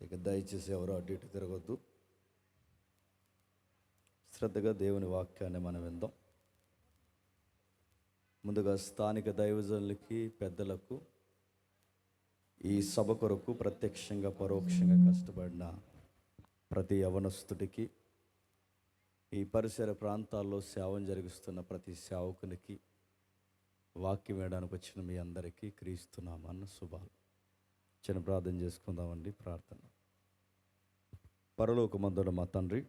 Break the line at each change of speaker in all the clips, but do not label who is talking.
ఇక దయచేసి ఎవరు అటు ఇటు తిరగొద్దు. శ్రద్ధగా దేవుని వాక్యాన్ని మనం విందాం. ముందుగా స్థానిక దైవజనులకి, పెద్దలకు, ఈ సభ కొరకు ప్రత్యక్షంగా పరోక్షంగా కష్టపడిన ప్రతి యవనస్తుడికి, ఈ పరిసర ప్రాంతాల్లో సేవను జరిగిస్తున్న ప్రతి సేవకునికి, వాక్యం వేయడానికి వచ్చిన మీ అందరికీ క్రీస్తునామన్న శుభాలు. చిన్న ప్రార్థన చేసుకుందామండి. ప్రార్థన. పరలోకమందున మా తండ్రి,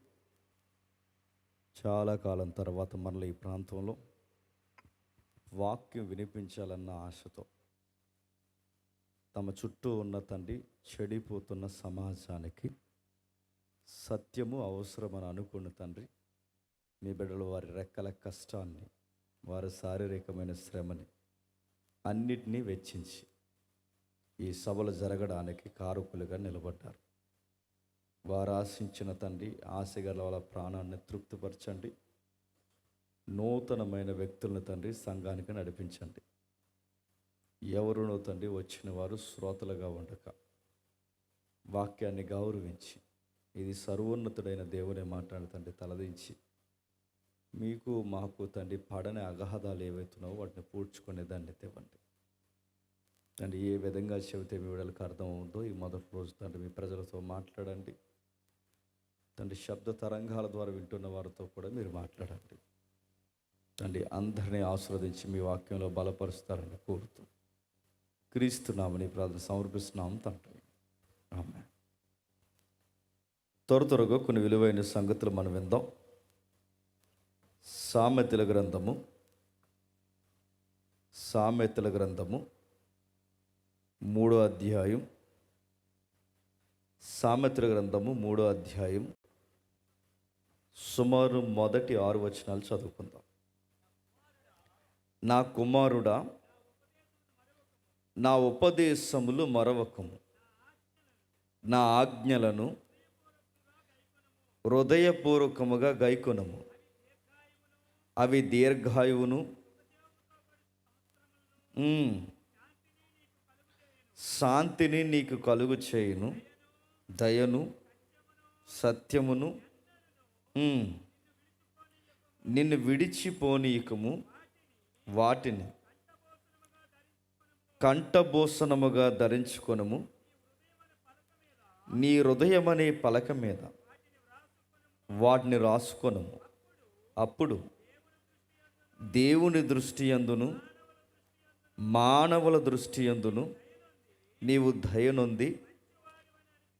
చాలా కాలం తర్వాత మనలో ఈ ప్రాంతంలో వాక్యం వినిపించాలన్న ఆశతో తమ చుట్టూ ఉన్న తండ్రి చెడిపోతున్న సమాజానికి సత్యము అవసరమని అనుకున్న తండ్రి, మీ బిడ్డలు వారి రెక్కల కష్టాన్ని, వారి శారీరకమైన శ్రమని అన్నిటినీ వెచ్చించి ఈ సభలు జరగడానికి కారకులుగా నిలబడ్డారు. వారు ఆశించిన తండ్రి, ఆశగల వాళ్ళ ప్రాణాన్ని తృప్తిపరచండి. నూతనమైన వ్యక్తులను తండ్రి సంఘానికి నడిపించండి. ఎవరునో తండ్రి వచ్చిన వారు శ్రోతలుగా ఉండక వాక్యాన్ని గౌరవించి, ఇది సర్వోన్నతుడైన దేవుని మాట్లాడి తండ్రి తలదించి, మీకు మాకు తండ్రి పడని అగాధాలు ఏవైతున్నావో వాటిని పూడ్చుకునే దాన్ని తెవ్వండి తండ్రి. ఏ విధంగా చెబితే మీ వీళ్ళకి అర్థం అవుతుందో ఈ మొదటి రోజు తండ్రి మీ ప్రజలతో మాట్లాడండి తండ్రి. శబ్ద తరంగాల ద్వారా వింటున్న వారితో కూడా మీరు మాట్లాడండి తండ్రి. అందరినీ ఆశీర్వదించి మీ వాక్యంలో బలపరుస్తారని కోరుతూ క్రీస్తునామని ప్రార్థన సమర్పిస్తున్నాము తండ్రి. ఆమేన్. త్వరగా కొన్ని విలువైన సంగతులు మనం విందాం. సామెతల గ్రంథము 3వ అధ్యాయం. సామెతల గ్రంథము 3వ అధ్యాయం సుమారు మొదటి 6 వచనాలు చదువుకుందాం. నా కుమారుడా, నా ఉపదేశములు మరవకము, నా ఆజ్ఞలను హృదయపూర్వకముగా గైకొనము. అవి దీర్ఘాయువును శాంతిని నీకు కలుగు చేయును. దయను సత్యమును నిన్ను విడిచిపోనీయకము. వాటిని కంఠభూషణముగా ధరించుకొనుము. నీ హృదయమనే పలక మీద వాటిని రాసుకొనుము. అప్పుడు దేవుని దృష్టి యందును మానవుల దృష్టి యందును నీవు దయనొంది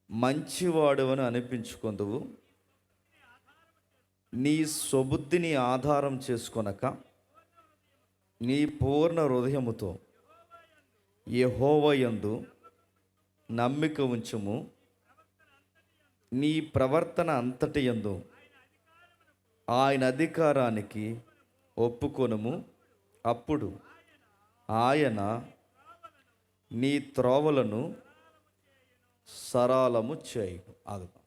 మంచివాడవని అనిపించుకొందువు. నీ స్వబుద్ధిని ఆధారం చేసుకొనక నీ పూర్ణ హృదయముతో యెహోవా యందు నమ్మిక ఉంచుము. నీ ప్రవర్తన అంతటి యందు ఆయన అధికారానికి ఒప్పుకొనుము. అప్పుడు ఆయన నీ త్రోవలను సరళము చేయును. ఆగుతాం.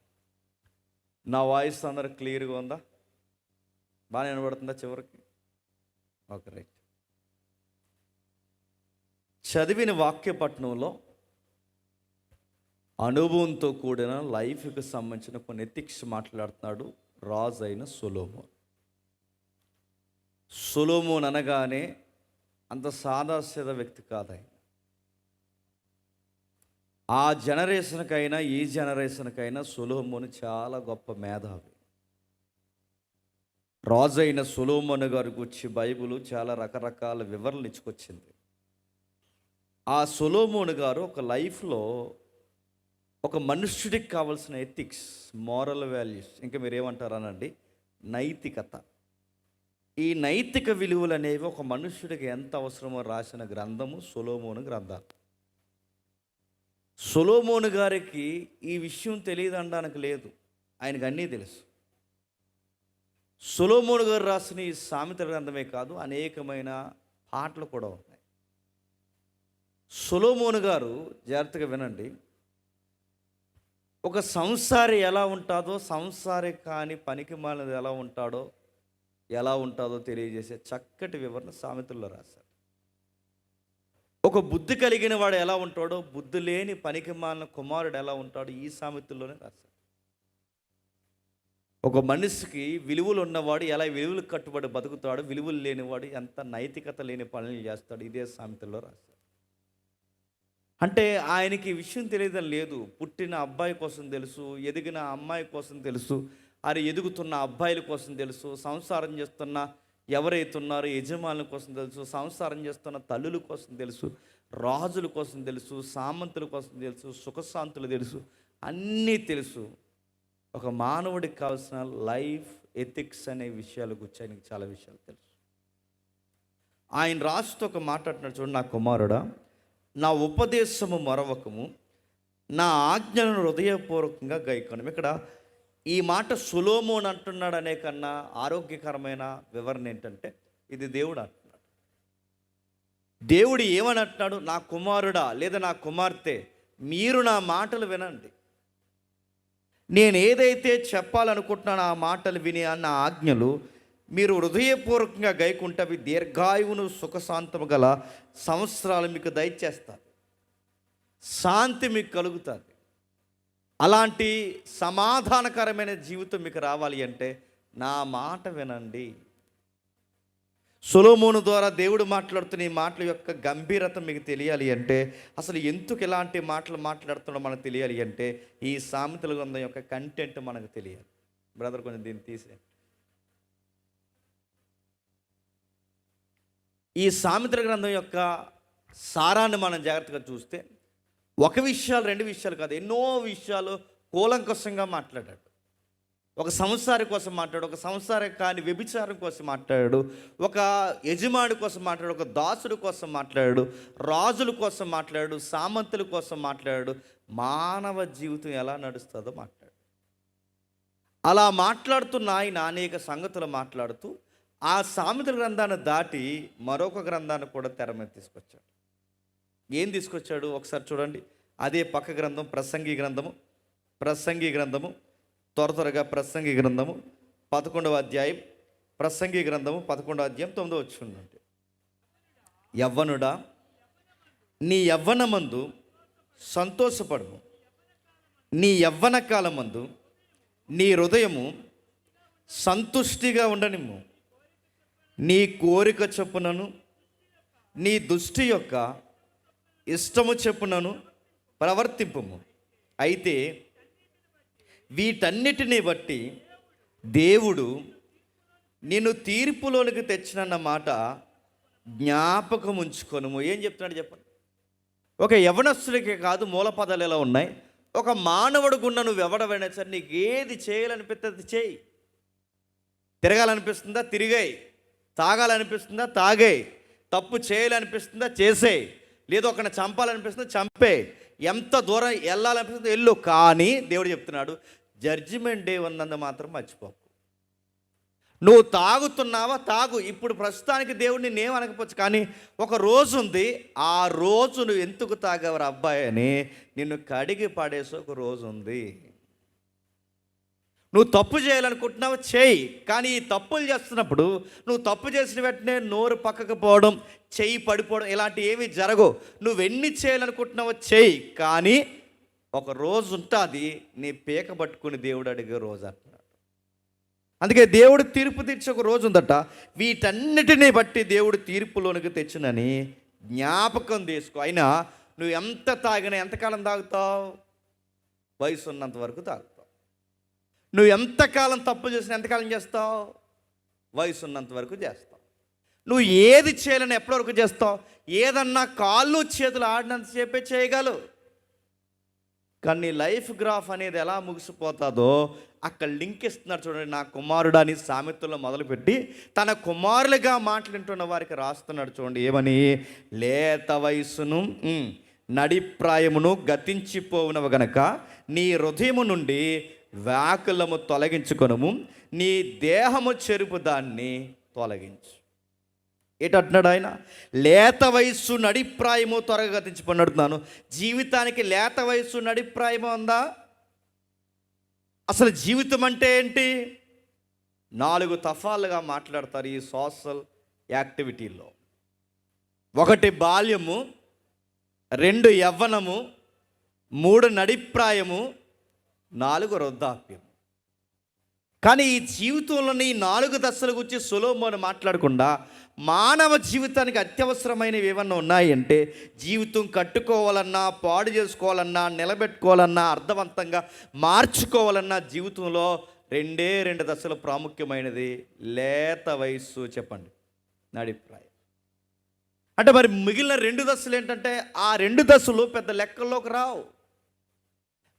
నా వాయిస్ అందరూ క్లియర్గా ఉందా? బాగా వినబడుతుందా చివరికి? Okay, right. చదివిన వాక్యపట్నంలో అనుభవంతో కూడిన లైఫ్కి సంబంధించిన కొన్ని ఎథిక్స్ మాట్లాడుతున్నాడు రాజు అయిన సొలొమోన్. సొలొమోన్ అనగానే అంత సాదాసీదా వ్యక్తి కాదు ఆయన. ఆ జనరేషన్కైనా ఈ జనరేషన్కైనా సొలొమోన్ చాలా గొప్ప మేధావి. రాజు అయిన సొలొమోన్ గారి గురించి బైబిల్ చాలా రకరకాల వివరణలు ఇచ్చుకొచ్చింది. ఆ సొలొమోన్ గారు ఒక లైఫ్లో ఒక మనుష్యుడికి కావాల్సిన ఎథిక్స్, మోరల్ వాల్యూస్, ఇంకా మీరేమంటారనండి, నైతికత, ఈ నైతిక విలువలు అనేవి ఒక మనుష్యుడికి ఎంత అవసరమో రాసిన గ్రంథము సొలొమోను గ్రంథాలు. సొలొమోను గారికి ఈ విషయం తెలియదు అనడానికి లేదు, ఆయనకు అన్నీ తెలుసు. సొలొమోను గారు రాసిన ఈ సామెతల గ్రంథమే కాదు, అనేకమైన పాటలు కూడా ఉన్నాయి. సొలొమోను గారు, జాగ్రత్తగా వినండి, ఒక సంసారి ఎలా ఉంటాడో, సంసారి కాని పనికి మాలినది ఎలా ఉంటుందో తెలియజేసే చక్కటి వివరణ సామెతల్లో రాశారు. ఒక బుద్ధి కలిగిన వాడు ఎలా ఉంటాడో, బుద్ధి లేని పనికిమాలిన కుమారుడు ఎలా ఉంటాడో ఈ సామెతల్లోనే రాశాడు. ఒక మనిషికి విలువలు ఉన్నవాడు ఎలా విలువలకు కట్టుబడి బతుకుతాడు, విలువలు లేనివాడు ఎంత నైతికత లేని పనులు చేస్తాడు, ఇదే సామెతల్లో రాశాడు. అంటే ఆయనకి ఈ విషయం తెలియదని లేదు. పుట్టిన అబ్బాయి కోసం తెలుసు, ఎదిగిన అమ్మాయి కోసం తెలుసు, అది ఎదుగుతున్న అబ్బాయిల కోసం తెలుసు, సంసారం చేస్తున్న ఎవరైతే ఉన్నారో యజమానుల కోసం తెలుసు, సంసారం చేస్తున్న తల్లుల కోసం తెలుసు, రాజుల కోసం తెలుసు, సామంతుల కోసం తెలుసు, సుఖశాంతులు తెలుసు, అన్నీ తెలుసు. ఒక మానవుడికి కావాల్సిన లైఫ్ ఎథిక్స్ అనే విషయాల గురించి ఆయనకి చాలా విషయాలు తెలుసు. ఆయన రాస్తూ ఒక మాట్లాడుతున్నాడు చూడండి, నా కుమారుడా, నా ఉపదేశము మరవకము, నా ఆజ్ఞలను హృదయపూర్వకంగా గైకొను. ఇక్కడ ఈ మాట సొలొమోను అంటున్నాడు అనే కన్నా ఆరోగ్యకరమైన వివరణ ఏంటంటే, ఇది దేవుడు అంటున్నాడు. దేవుడు ఏమని అంటున్నాడు? నా కుమారుడా లేదా నా కుమార్తె, మీరు నా మాటలు వినండి. నేను ఏదైతే చెప్పాలనుకుంటున్నానో ఆ మాటలు విని అన్న ఆజ్ఞలు మీరు హృదయపూర్వకంగా గైకుంటే అవి దీర్ఘాయువును సుఖశాంతము గల సంవత్సరాలు మీకు దయచేస్తారు, శాంతి మీకు కలుగుతుంది. అలాంటి సమాధానకరమైన జీవితం మీకు రావాలి అంటే నా మాట వినండి. సొలొమోను ద్వారా దేవుడు మాట్లాడుతున్న ఈ మాటల యొక్క గంభీరత మీకు తెలియాలి అంటే, అసలు ఎందుకు ఇలాంటి మాటలు మాట్లాడుతున్నాడో మనకు తెలియాలి అంటే, ఈ సామెతల గ్రంథం యొక్క కంటెంట్ మనకు తెలియాలి. బ్రదర్ కొంచెం దీన్ని తీసేయండి. ఈ సామెతల గ్రంథం యొక్క సారాన్ని మనం జాగ్రత్తగా చూస్తే ఒక విషయాలు రెండు విషయాలు కాదు, ఎన్నో విషయాలు కూలంకషంగా మాట్లాడాడు. ఒక సంసారి కోసం మాట్లాడు, ఒక సంసారం కాని వ్యభిచారం కోసం మాట్లాడాడు, ఒక యజమాని కోసం మాట్లాడు, ఒక దాసుడి కోసం మాట్లాడాడు, రాజుల కోసం మాట్లాడాడు, సామంతుల కోసం మాట్లాడాడు, మానవ జీవితం ఎలా నడుస్తుందో మాట్లాడు. అలా మాట్లాడుతున్న ఆయన అనేక సంగతులు మాట్లాడుతూ ఆ సామెతల గ్రంథాన్ని దాటి మరొక గ్రంథాన్ని కూడా తెర మీద తీసుకొచ్చాడు. ఏం తీసుకొచ్చాడు ఒకసారి చూడండి. అదే పక్క గ్రంథం ప్రసంగి గ్రంథము త్వరగా ప్రసంగి గ్రంథము 11వ అధ్యాయం, ప్రసంగి గ్రంథము 11వ అధ్యాయం 9వ వచనం. యవ్వనుడా, నీ యవ్వనమందు సంతోషపడుము, నీ యవ్వన కాలమందు నీ హృదయము సంతుష్టిగా ఉండనిమ్ము, నీ కోరిక చొప్పునను నీ దృష్టి యొక్క ఇష్టము చెప్పునను ప్రవర్తింపుము. అయితే వీటన్నిటిని బట్టి దేవుడు నిన్ను తీర్పులోనికి తెచ్చినన్న మాట జ్ఞాపకం ఉంచుకొనుము. ఏం చెప్తున్నాడు చెప్పండి. ఒక యవనస్తుడికి కాదు, మూల పదాలు ఎలా ఉన్నాయి. ఒక మానవుడు గున్న నువ్వు ఎవడవైనా సరే, నీకు ఏది చేయాలనిపిస్తుంది చేయి. తిరగాలనిపిస్తుందా తిరిగాయి, తాగాలనిపిస్తుందా తాగే, తప్పు చేయాలనిపిస్తుందా చేసే, లేదు ఒకరిని చంపాలనిపిస్తుందా చంపే, ఎంత దూరం వెళ్ళాలనిపిస్తుందో వెళ్ళు. కానీ దేవుడు చెప్తున్నాడు, జడ్జిమెంట్ డే ఉన్నందు మాత్రం మర్చిపోకు. నువ్వు తాగుతున్నావా తాగు. ఇప్పుడు ప్రస్తుతానికి దేవుడు నిన్నేం అనకపోవచ్చు, కానీ ఒక రోజు ఉంది, ఆ రోజు నువ్వు ఎందుకు తాగవరు అబ్బాయి అని నిన్ను కడిగి పడేసి ఒక రోజు ఉంది. నువ్వు తప్పు చేయాలనుకుంటున్నావు చేయి, కానీ ఈ తప్పులు చేస్తున్నప్పుడు నువ్వు తప్పు చేసిన వెంటనే నోరు పక్కకు పోవడం, చెయ్యి పడిపోవడం ఇలాంటి ఏమీ జరగవు. నువ్వెన్ని చేయాలనుకుంటున్నావో చేయి, కానీ ఒక రోజు ఉంటుంది నీ పీక పట్టుకుని దేవుడు అడిగే రోజు అంటున్నాడు. అందుకే దేవుడు తీర్పు తీర్చే ఒక రోజు ఉందట. వీటన్నిటిని బట్టి దేవుడు తీర్పులోనికి తెచ్చునని జ్ఞాపకం చేసుకో. అయినా నువ్వు ఎంత తాగినా ఎంతకాలం తాగుతావు? వయసు ఉన్నంత వరకు తాగుతావు. నువ్వు ఎంతకాలం తప్పు చేసినా ఎంతకాలం చేస్తావు? వయసు ఉన్నంత వరకు చేస్తావు. నువ్వు ఏది చేయాలని ఎప్పటి వరకు చేస్తావు? ఏదన్నా కాళ్ళు చేతులు ఆడినంతసేపే చేయగలవు, కానీ నీ లైఫ్ గ్రాఫ్ అనేది ఎలా ముగిసిపోతుందో అక్కడ లింక్ ఇస్తున్నారు చూడండి. నా కుమారుడు అని సామెతల్లో మొదలుపెట్టి తన కుమారులుగా మాట్లాడుతున్న వారికి రాస్తున్నాడు చూడండి. ఏమని? లేత వయసును నడిప్రాయమును గతించిపోవునవు గనక నీ హృదయము నుండి వ్యాకులము తొలగించుకొనుము, నీ దేహము చెరుపు దాన్ని తొలగించు. ఏంటంటున్నాడు ఆయన? లేత వయస్సు నడిప్రాయము త్వరగా గతించిపోయినడుతున్నాను. జీవితానికి లేత వయస్సు నడిప్రాయము ఉందా? అసలు జీవితం అంటే ఏంటి? 4 తఫాలుగా మాట్లాడతారు ఈ సోషల్ యాక్టివిటీలో. ఒకటి బాల్యము, 2 యవ్వనము, 3 నడిప్రాయము, 4 వృద్ధాప్యం. కానీ ఈ జీవితంలోని ఈ 4 దశల గురించి సొలొమోను మాట్లాడకుండా మానవ జీవితానికి అత్యవసరమైనవి ఏమన్నా ఉన్నాయంటే, జీవితం కట్టుకోవాలన్నా, పాడు చేసుకోవాలన్నా, నిలబెట్టుకోవాలన్నా, అర్థవంతంగా మార్చుకోవాలన్నా జీవితంలో 2 దశలు ప్రాముఖ్యమైనది. లేత వయస్సు, చెప్పండి, నడిప్రాయం. అంటే మరి మిగిలిన 2 దశలు ఏంటంటే, ఆ 2 దశలు పెద్ద లెక్కల్లోకి రావు.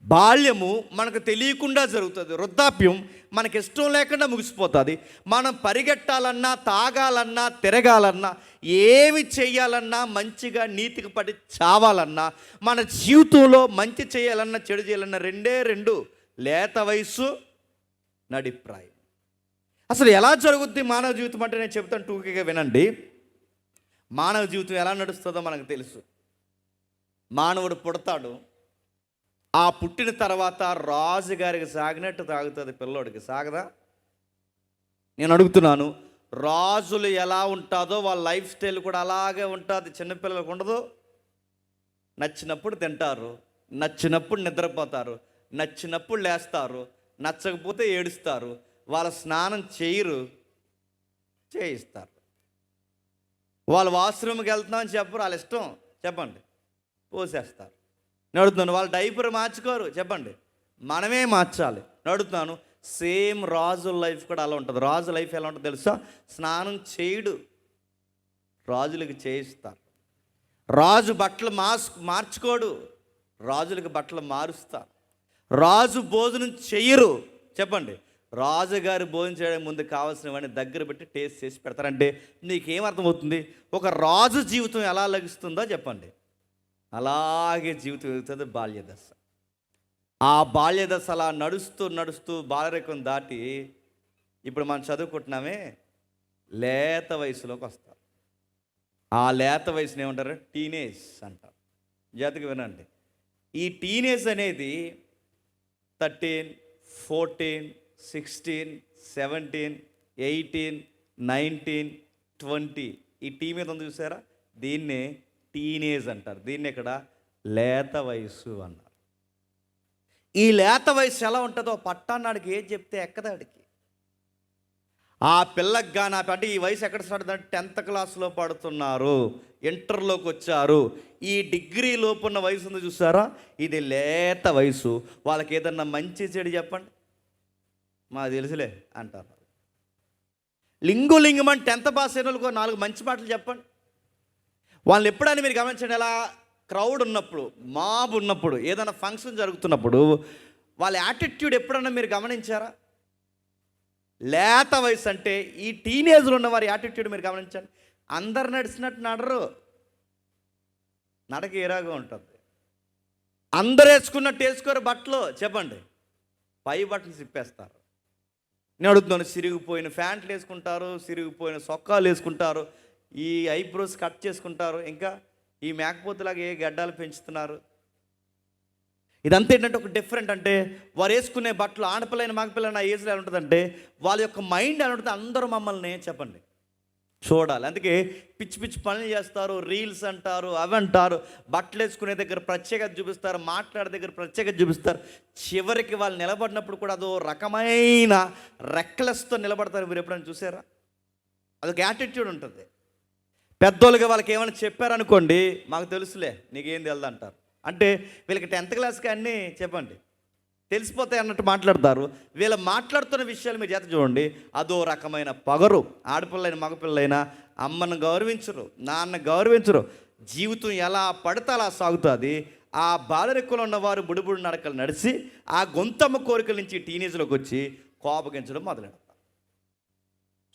బాల్యము మనకు తెలియకుండా జరుగుతుంది, వృద్ధాప్యం మనకి ఇష్టం లేకుండా ముగిసిపోతుంది. మనం పరిగెట్టాలన్నా, తాగాలన్నా, తిరగాలన్నా, ఏమి చేయాలన్నా, మంచిగా నీతికి పడి చావాలన్నా, మన జీవితంలో మంచి చేయాలన్నా, చెడు చేయాలన్నా 2 లేత వయస్సు, నడిప్రాయం. అసలు ఎలా జరుగుద్ది మానవ జీవితం అంటే నేను చెప్తాను, టూకీగా వినండి. మానవ జీవితం ఎలా నడుస్తుందో మనకు తెలుసు. మానవుడు పుడతాడు, ఆ పుట్టిన తర్వాత రాజుగారికి సాగినట్టు తాగుతుంది పిల్లోడికి, సాగదా? నేను అడుగుతున్నాను, రాజులు ఎలా ఉంటుందో వాళ్ళ లైఫ్ స్టైల్ కూడా అలాగే ఉంటుంది. చిన్నపిల్లలకు ఉండదు. నచ్చినప్పుడు తింటారు, నచ్చినప్పుడు నిద్రపోతారు, నచ్చినప్పుడు లేస్తారు, నచ్చకపోతే ఏడుస్తారు. వాళ్ళ స్నానం చేయరు, చేయిస్తారు. వాళ్ళు వాష్రూమ్కి వెళ్తున్నామని చెప్పరు, వాళ్ళ ఇష్టం, చెప్పండి, పోసేస్తారు. నడుతున్నాను. వాళ్ళు డైపర్ మార్చుకోరు, చెప్పండి, మనమే మార్చాలి. నడుతున్నాను. సేమ్ రాజు లైఫ్ కూడా అలా ఉంటుంది. రాజు లైఫ్ ఎలా ఉంటుందో తెలుసా? స్నానం చేయడు, రాజులకి చేయిస్తారు. రాజు బట్టలు మార్చుకోడు, రాజులకి బట్టలు మారుస్తారు. రాజు భోజనం చెయ్యరు, చెప్పండి, రాజుగారి భోజనం చేయడానికి ముందు కావాల్సినవన్నీ దగ్గర పెట్టి టేస్ట్ చేసి పెడతారంటే నీకేమర్థమవుతుంది? ఒక రాజు జీవితం ఎలా లభిస్తుందో చెప్పండి. అలాగే జీవితం వెళ్తుంది బాల్యదశ. ఆ బాల్యదశ అలా నడుస్తూ నడుస్తూ బాలరేఖను దాటి ఇప్పుడు మనం చదువుకుంటున్నామే, లేత వయసులోకి వస్తారు. ఆ లేత వయసుని ఏమంటారు? టీనేజ్ అంటారు. జాతికి వినండి, ఈ టీనేజ్ అనేది 13, 14, 16, 17, 18, 19, 20 ఈ టీ మీద ఉంది చూసారా? దీన్నే టీనేజ్ అంటారు. దీన్ని ఇక్కడ లేత వయసు అన్నారు. ఈ లేత వయసు ఎలా ఉంటుందో పట్టాన్నాడికి ఏది చెప్తే ఎక్కదాడికి. ఆ పిల్లకి కానీ అంటే ఈ వయసు ఎక్కడ స్టార్ట్ అవుతుందంటే 10th క్లాస్లో పడుతున్నారు, ఇంటర్లోకి వచ్చారు. ఈ డిగ్రీ లోపు ఉన్న వయసు ఉంది చూసారా? ఇది లేత వయసు. వాళ్ళకి ఏదన్నా మంచి చెడు చెప్పండి, మాకు తెలుసులే అంటారు. లింగులింగమని 10th పాస్ అయిన వాళ్ళకు 4 మంచి మాటలు చెప్పండి. వాళ్ళని ఎప్పుడైనా మీరు గమనించండి, ఎలా క్రౌడ్ ఉన్నప్పుడు, మాబ్ ఉన్నప్పుడు, ఏదైనా ఫంక్షన్ జరుగుతున్నప్పుడు వాళ్ళ యాటిట్యూడ్ ఎప్పుడన్నా మీరు గమనించారా? లేత వయసు అంటే ఈ టీనేజ్లో ఉన్న వారి యాటిట్యూడ్ మీరు గమనించండి. అందరు నడిచినట్టు నడరు, నడక ఏరాగా ఉంటుంది. అందరు వేసుకున్నట్టు వేసుకోరు బట్టలు, చెప్పండి, పై బట్టలు సిప్పేస్తారు. నేను అడుగుతున్నాను, సిరిగిపోయిన ప్యాంట్లు వేసుకుంటారు, సిరిగిపోయిన సొక్కాలు వేసుకుంటారు, ఈ ఐబ్రోస్ కట్ చేసుకుంటారు, ఇంకా ఈ మేకపోతులాగా ఏ గడ్డాలు పెంచుతున్నారు. ఇదంతా ఏంటంటే ఒక డిఫరెంట్, అంటే వారు వేసుకునే బట్టలు, ఆడపిల్లైన మగపిల్లైన ఆ ఏజ్లో ఎలా ఉంటుందంటే వాళ్ళ యొక్క మైండ్ ఎలా ఉంటుంది, అందరూ మమ్మల్ని చెప్పండి చూడాలి. అందుకే పిచ్చి పిచ్చి పనులు చేస్తారు, రీల్స్ అంటారు, అవి అంటారు, బట్టలు వేసుకునే దగ్గర ప్రత్యేకత చూపిస్తారు, మాట్లాడే దగ్గర ప్రత్యేకత చూపిస్తారు. చివరికి వాళ్ళు నిలబడినప్పుడు కూడా అదో రకమైన రెక్లెస్తో నిలబడతారు. మీరు ఎప్పుడైనా చూసారా? అదొక యాటిట్యూడ్ ఉంటుంది. పెద్దోళ్ళుగా వాళ్ళకి ఏమైనా చెప్పారనుకోండి, మాకు తెలుసులే నీకేం తెలియదు అంటారు. అంటే వీళ్ళకి 10th క్లాస్కి అన్నీ చెప్పండి తెలిసిపోతాయి అన్నట్టు మాట్లాడతారు. వీళ్ళు మాట్లాడుతున్న విషయాలు మీరు చేత చూడండి, అదో రకమైన పగరు. ఆడపిల్లైన మగపిల్లైనా అమ్మను గౌరవించరు, నాన్న గౌరవించరు. జీవితం ఎలా పడితే అలా సాగుతుంది. ఆ బాలరెక్కులో ఉన్నవారు బుడిబుడి నడకలు నడిచి ఆ గొంతమ్మ కోరికల నుంచి టీనేజ్లోకి వచ్చి కోపగించడం మొదలెడతారు.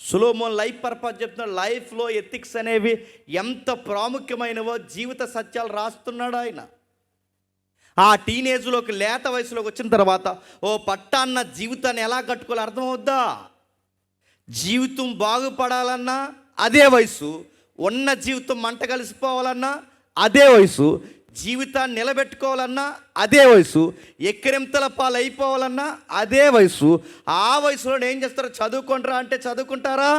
సొలొమోన్ లైఫ్ పర్పస్ చెప్తున్నాడు. లైఫ్లో ఎథిక్స్ అనేవి ఎంత ప్రాముఖ్యమైనవో జీవిత సత్యాలు రాస్తున్నాడు ఆయన. ఆ టీనేజ్లోకి, లేత వయసులోకి వచ్చిన తర్వాత ఓ పట్టాన్న జీవితాన్ని ఎలా కట్టుకోవాలో అర్థమవుద్దా? జీవితం బాగుపడాలన్నా అదే వయసు, ఉన్న జీవితం మంట కలిసిపోవాలన్నా అదే వయసు, జీవితాన్ని నిలబెట్టుకోవాలన్నా అదే వయసు, ఎక్కిరింతల పాలు అయిపోవాలన్నా అదే వయసు. ఆ వయసులో ఏం చేస్తారో చదువుకుంటారా అంటే చదువుకుంటారా?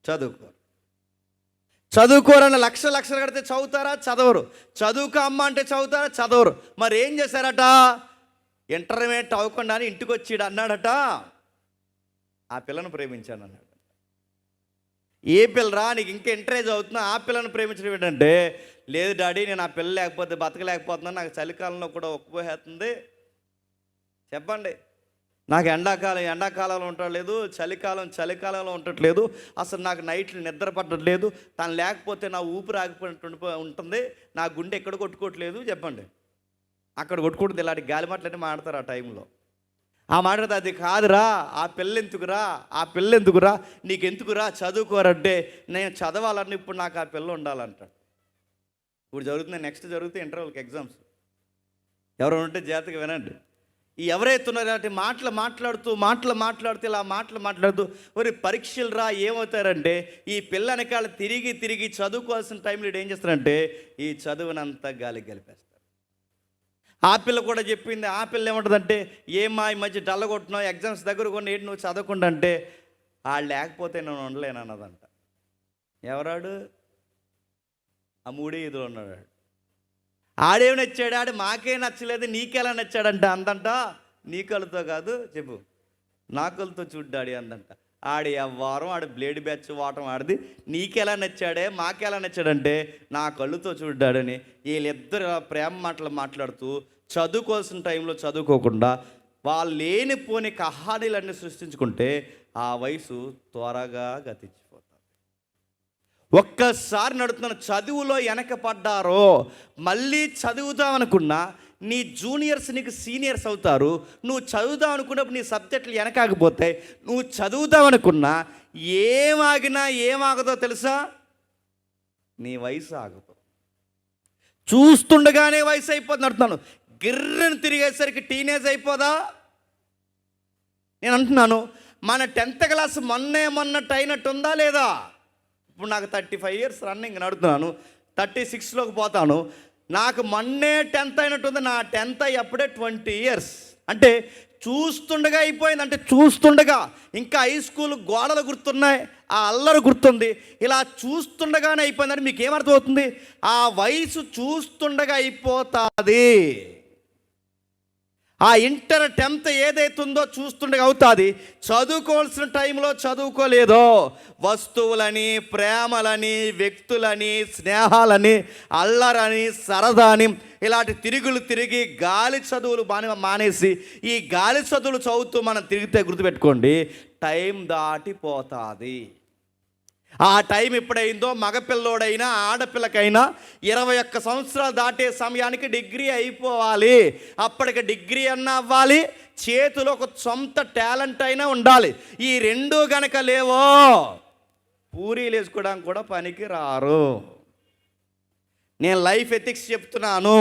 చదువుకోరు. చదువుకోరని లక్షలు కడితే చదువుతారా? చదవరు. చదువుకో అమ్మ అంటే చదువుతారా? చదవరు. మరి ఏం చేశారట? ఇంటర్మీడియట్ అవ్వకుండా ఇంటికి వచ్చి అన్నాడట, ఆ పిల్లను ప్రేమించాను అన్నాడు. ఏ పిల్లరా నీకు ఇంకా ఎంకరేజ్ అవుతున్నా ఆ పిల్లను ప్రేమించడం ఏంటంటే, లేదు డాడీ నేను ఆ పిల్ల లేకపోతే బతకలేకపోతున్నాను, నాకు చలికాలంలో కూడా ఒక్కపోతుంది. చెప్పండి, నాకు ఎండాకాలంలో ఉండట్లేదు, చలికాలంలో ఉండట్లేదు, అసలు నాకు నైట్లు నిద్ర పట్టట్లేదు, తను లేకపోతే నా ఊపిరి ఆగిపోయినట్టు ఉంటుంది, నా గుండె ఎక్కడ కొట్టుకోవట్లేదు. చెప్పండి, అక్కడ కొట్టుకుంటుంది. ఇలాంటి గాలి మాటలన్నీ మాడతారు ఆ టైంలో. ఆ మాట అది కాదురా, ఆ పిల్ల ఎందుకురా నీకెందుకురా, చదువుకోరంటే నేను చదవాలని ఇప్పుడు నాకు ఆ పిల్ల ఉండాలంటాడు. ఇప్పుడు జరుగుతుంది, నెక్స్ట్ జరుగుతాయి ఇంటర్వ్యూకి ఎగ్జామ్స్. ఎవరైనా ఉంటే జాగ్రత్తగా వినండి. ఈ ఎవరైతే ఉన్నారో అలాంటి మాటలు ఇలా మాట్లాడుతూ మరి పరీక్షలు రా ఏమవుతారంటే, ఈ పిల్ల వెనకాల తిరిగి చదువుకోవాల్సిన టైంలో ఏం చేస్తారంటే ఈ చదువునంతా గాలి గలిపేస్తారు. ఆ పిల్ల కూడా చెప్పింది. ఆ పిల్ల ఏమంటుందంటే, ఏమా ఈ మధ్య డల్లగొట్టినావు, ఎగ్జామ్స్ దగ్గర కొన్ని ఏంటి నువ్వు చదవకుండా అంటే, వాళ్ళు లేకపోతే నేను ఉండలేను అన్నదంట. ఎవరాడు? ఆ 3-5 ఉన్నాడు. ఆడేమి నచ్చాడు? ఆడు మాకే నచ్చలేదు, నీకెలా నచ్చాడంట. అందంట, నీ కళ్ళతో కాదు చెప్పు, నా కళ్ళతో చూడ్డాడి అందంట. ఆడి వారం ఆడు బ్లేడ్ బ్యాచ్ వాటం ఆడిది, నీకెలా నచ్చాడే మాకెలా నచ్చాడంటే నా కళ్ళుతో చూడ్డాడని వీళ్ళిద్దరు ప్రేమ మాట్లాడుతూ చదువుకోవాల్సిన టైంలో చదువుకోకుండా వాళ్ళు లేనిపోని కహానీలన్నీ సృష్టించుకుంటే ఆ వయసు త్వరగా గతించిపోతుంది. ఒక్కసారి నడుతున్న చదువులో వెనకపడ్డారో మళ్ళీ చదువుదామనుకున్నా నీ జూనియర్స్ నీకు సీనియర్స్ అవుతారు. నువ్వు చదువుదాం అనుకున్నప్పుడు నీ సబ్జెక్టులు వెనకాకపోతే నువ్వు చదువుదామనుకున్నా ఏమాగదో తెలుసా? నీ వయసు ఆగదు. చూస్తుండగానే వయసు అయిపోతుంది అంటున్నాను. గిర్రని తిరిగేసరికి టీనేజ్ అయిపోదా? నేను అంటున్నాను, మన 10th క్లాస్ మొన్నట్టు అయినట్టు ఉందా లేదా? ఇప్పుడు నాకు 35 years రన్నింగ్ నడుతున్నాను, 36లోకి పోతాను. నాకు మొన్నే 10th అయినట్టుంది. నా 10th అప్పుడే 20 years. అంటే చూస్తుండగా అయిపోయింది. అంటే చూస్తుండగా ఇంకా హై స్కూల్ గోడలు గుర్తున్నాయి, ఆ అల్లరి గుర్తుంది. ఇలా చూస్తుండగానే అయిపోయిందని మీకు ఏమర్థమవుతుంది? ఆ వయసు చూస్తుండగా అయిపోతుంది. ఆ ఇంటర్ 10th ఏదైతుందో చూస్తుండగా అవుతుంది. చదువుకోవాల్సిన టైంలో చదువుకోలేదో వస్తువులని, ప్రేమలని, వ్యక్తులని, స్నేహాలని, అల్లరని, సరదాని ఇలాంటి తిరిగి గాలి చదువులు మానేసి ఈ గాలి చదువులు చదువుతూ మనం తిరిగితే గుర్తుపెట్టుకోండి, టైం దాటిపోతుంది. ఆ టైం ఎప్పుడైందో మగపిల్లోడైనా ఆడపిల్లకైనా 21 సంవత్సరాలు దాటే సమయానికి డిగ్రీ అయిపోవాలి. అప్పటికి డిగ్రీ అన్నా అవ్వాలి, చేతిలో ఒక సొంత టాలెంట్ అయినా ఉండాలి. ఈ రెండు గనక లేవో పూరీలు వేసుకోవడానికి కూడా పనికి రారు. నేను లైఫ్ ఎథిక్స్ చెప్తున్నాను,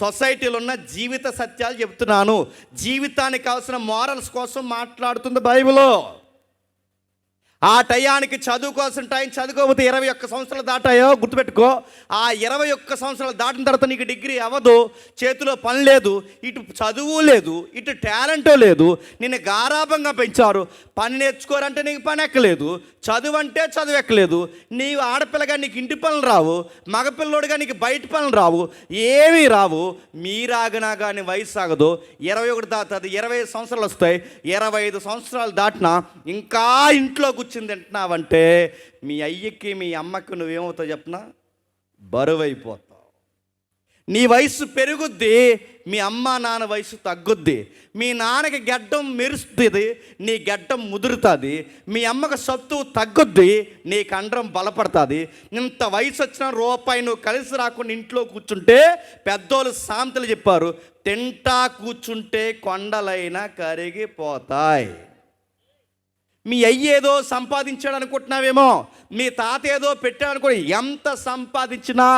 సొసైటీలో ఉన్న జీవిత సత్యాలు చెప్తున్నాను, జీవితానికి కావాల్సిన మోరల్స్ కోసం మాట్లాడుతుంది బైబిల్. ఆ టయానికి చదువుకోవాల్సిన టైం చదువుకోకపోతే 21 సంవత్సరాలు దాటాయో గుర్తుపెట్టుకో. ఆ 21 సంవత్సరాలు దాటిన తర్వాత నీకు డిగ్రీ అవ్వదు, చేతిలో పని లేదు, ఇటు చదువు లేదు, ఇటు టాలెంటో లేదు. నిన్ను గారాభంగా పెంచారు. పని నేర్చుకోరంటే నీకు పని ఎక్కలేదు, చదువు అంటే చదువు ఎక్కలేదు. నీవు ఆడపిల్లగా నీకు ఇంటి పనులు రావు, మగపిల్లోడుగా నీకు బయట పనులు రావు, ఏమీ రావు. మీరాగనా కానీ వయసు ఆగదు. 21 దాటుతుంది, 25 సంవత్సరాలు వస్తాయి. 25 సంవత్సరాలు దాటినా ఇంకా ఇంట్లో కూర్చుని తింటున్నావంటే మీ అయ్యకి మీ అమ్మకి నువ్వేమవుతావు చెప్పనా? బరువైపోతావు. నీ వయసు పెరుగుద్ది, మీ అమ్మ నాన్న వయసు తగ్గుద్ది. మీ నాన్నకి గడ్డం మెరుస్తుంది, నీ గడ్డం ముదురుతుంది. మీ అమ్మకి సత్తువు తగ్గుద్ది, నీ కండరం బలపడుతుంది. ఇంత వయసు వచ్చిన రూపాయి నువ్వు కలిసి రాకుండా ఇంట్లో కూర్చుంటే పెద్దోళ్ళు సామెతలు చెప్పారు, తింటా కూర్చుంటే కొండలైనా కరిగిపోతాయి. మీ అయ్యేదో సంపాదించాడు అనుకుంటున్నావేమో, మీ తాత ఏదో పెట్టాడు అనుకో. ఎంత సంపాదించినా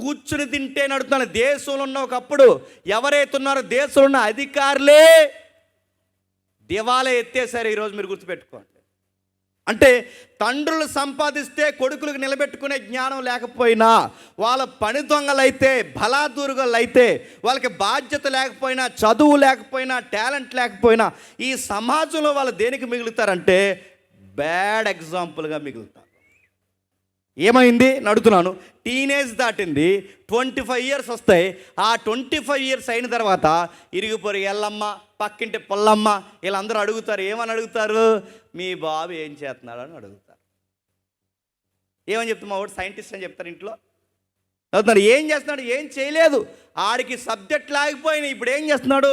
కూర్చుని తింటే నడుతున్నాను. దేశంలో ఉన్న ఒకప్పుడు ఎవరైతే ఉన్నారో దేశంలో ఉన్న అధికారులే దివాలా ఎత్తేసారు. ఈరోజు మీరు గుర్తుపెట్టుకోండి. అంటే తండ్రులు సంపాదిస్తే కొడుకులకు నిలబెట్టుకునే జ్ఞానం లేకపోయినా, వాళ్ళ పని దొంగలైతే, బలాదూరుగలైతే, వాళ్ళకి బాధ్యత లేకపోయినా, చదువు లేకపోయినా, టాలెంట్ లేకపోయినా ఈ సమాజంలో వాళ్ళు దేనికి మిగులుతారంటే బ్యాడ్ ఎగ్జాంపుల్గా మిగులుతారు.
ఏమైంది నడుతున్నాను, టీనేజ్ దాటింది, 25 ఇయర్స్ వస్తాయి. ఆ 25 ఇయర్స్ అయిన తర్వాత ఇరిగిపోయి ఎల్లమ్మ, పక్కింటి పొల్లమ్మ వీళ్ళందరూ అడుగుతారు. ఏమని అడుగుతారు? మీ బాబు ఏం చేస్తున్నాడు అని అడుగుతారు. ఏమని చెప్తున్నా? వాడు సైంటిస్ట్ అని చెప్తారు. ఇంట్లో చదువుతున్నాడు, ఏం చేస్తున్నాడు? ఏం చేయలేదు. ఆడికి సబ్జెక్ట్ లాగిపోయినాయి. ఇప్పుడు ఏం చేస్తున్నాడు?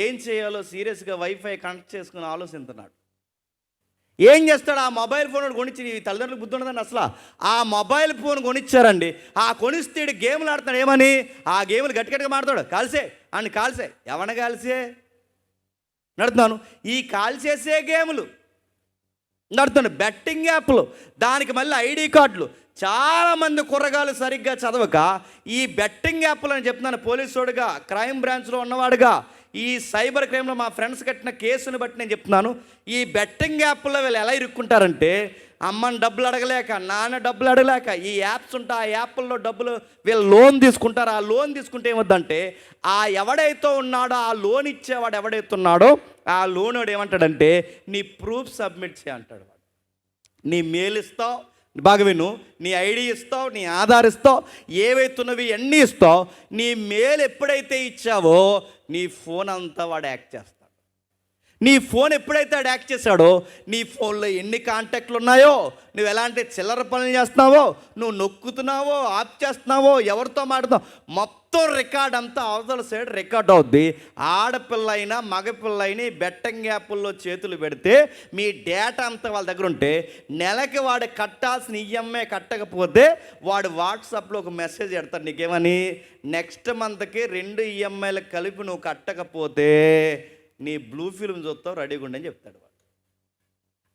ఏం చేయాలో సీరియస్గా వైఫై కనెక్ట్ చేసుకుని ఆలోచిస్తున్నాడు. ఏం చేస్తాడు? ఆ మొబైల్ ఫోన్ కొనిచ్చి, నీ తల్లిదండ్రులకు బుద్ధి ఉండదని అసలు ఆ మొబైల్ ఫోన్ కొనిచ్చారండి. ఆ కొనిస్తే గేమ్లు ఆడుతున్నాడు. ఏమని? ఆ గేమ్లు గట్టిగా మాడతాడు. కాల్సే అని కాల్సే, ఎవరిని కాల్సే నడుతున్నాను. ఈ కాల్చేసే గేములు నడుతున్నాడు, బెట్టింగ్ యాప్లు, దానికి మళ్ళీ ఐడి కార్డులు. చాలామంది కుర్రగాలు సరిగ్గా చదవక ఈ బెట్టింగ్ యాప్లు అని చెప్తున్నాను. పోలీసుడుగా, క్రైమ్ బ్రాంచ్లో ఉన్నవాడుగా, ఈ సైబర్ క్రైమ్లో మా ఫ్రెండ్స్ కట్టిన కేసుని బట్టి నేను చెప్తున్నాను. ఈ బెట్టింగ్ యాప్లో వీళ్ళు ఎలా ఇరుక్కుంటారంటే, అమ్మని డబ్బులు అడగలేక, నాన్న డబ్బులు అడగలేక, ఈ యాప్స్ ఉంటాయి, ఆ యాప్ల్లో డబ్బులు వీళ్ళు లోన్ తీసుకుంటారు. ఆ లోన్ తీసుకుంటే ఏమవుద్దంటే, ఆ ఎవడైతే ఉన్నాడో, ఆ లోన్ ఇచ్చేవాడు ఎవడైతే ఉన్నాడో, ఆ లోన్ వాడు ఏమంటాడంటే, నీ ప్రూఫ్ సబ్మిట్ చేయ అంటాడు. వాడు నీ మెయిల్ ఇస్తావు, బాగా విను, నీ ఐడి ఇస్తావు, నీ ఆధార్ ఇస్తావు, ఏవైతున్నవి అన్నీ ఇస్తావు. నీ మెయిల్ ఎప్పుడైతే ఇచ్చావో నీ ఫోన్ అంతా వాడు యాక్ట్ చేస్తాడు. నీ ఫోన్ ఎప్పుడైతే వాడు యాక్ట్ చేశాడో, నీ ఫోన్లో ఎన్ని కాంటాక్ట్లు ఉన్నాయో, నువ్వు ఎలాంటి చిల్లర పనులు చేస్తున్నావో, నువ్వు నొక్కుతున్నావో, ఆఫ్ చేస్తున్నావో, ఎవరితో మాట్లాడుతావు, మొత్తం రికార్డ్ అంతా అవతల సైడ్ రికార్డ్ అవుద్ది. ఆడపిల్ల అయినా మగపిల్ల అయినా బెట్టింగ్ యాప్ల్లో చేతులు పెడితే మీ డేటా అంతా వాళ్ళ దగ్గర ఉంటే, నెలకి వాడు కట్టాల్సిన ఈఎంఐ కట్టకపోతే వాడు వాట్సాప్లో ఒక మెసేజ్ పెడతాడు నీకేమని, నెక్స్ట్ మంత్కి 2 ఈఎంఐలు కలిపి నువ్వు కట్టకపోతే నీ బ్లూ ఫిల్మ్ చూస్తావు, రెడీగా ఉండని చెప్తాడు వాడు.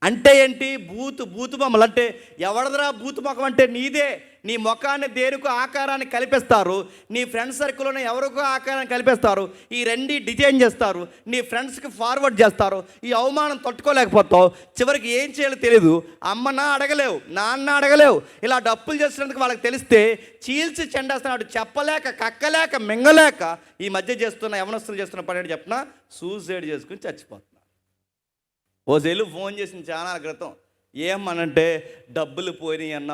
అంటే ఏంటి? బూతు బొమ్మలు. అంటే ఎవడదరా బూతు ముఖం అంటే నీదే. నీ ముఖాన్ని దేనికో ఆకారాన్ని కలిపేస్తారు. నీ ఫ్రెండ్స్ సర్కిల్లోనే ఎవరికో ఆకారాన్ని కలిపేస్తారు. ఈ 2 డిజైన్ చేస్తారు, నీ ఫ్రెండ్స్కి ఫార్వర్డ్ చేస్తారు. ఈ అవమానం తట్టుకోలేకపోతావు. చివరికి ఏం చేయాలో తెలియదు. అమ్మనా అడగలేవు, నాన్న అడగలేవు. ఇలా డప్పులు చేసినందుకు వాళ్ళకి తెలిస్తే చీల్చి చెండేస్తున్నాడు. చెప్పలేక, కక్కలేక, మింగలేక ఈ మధ్య చేస్తున్న యవనస్తులు చేస్తున్న పని చెప్పిన సూసైడ్ చేసుకుని చచ్చిపోతున్నారు. ఓ సెల్లు ఫోన్ చేసింది చాలా క్రితం. ఏమనంటే, డబ్బులు పోయినాయి అన్న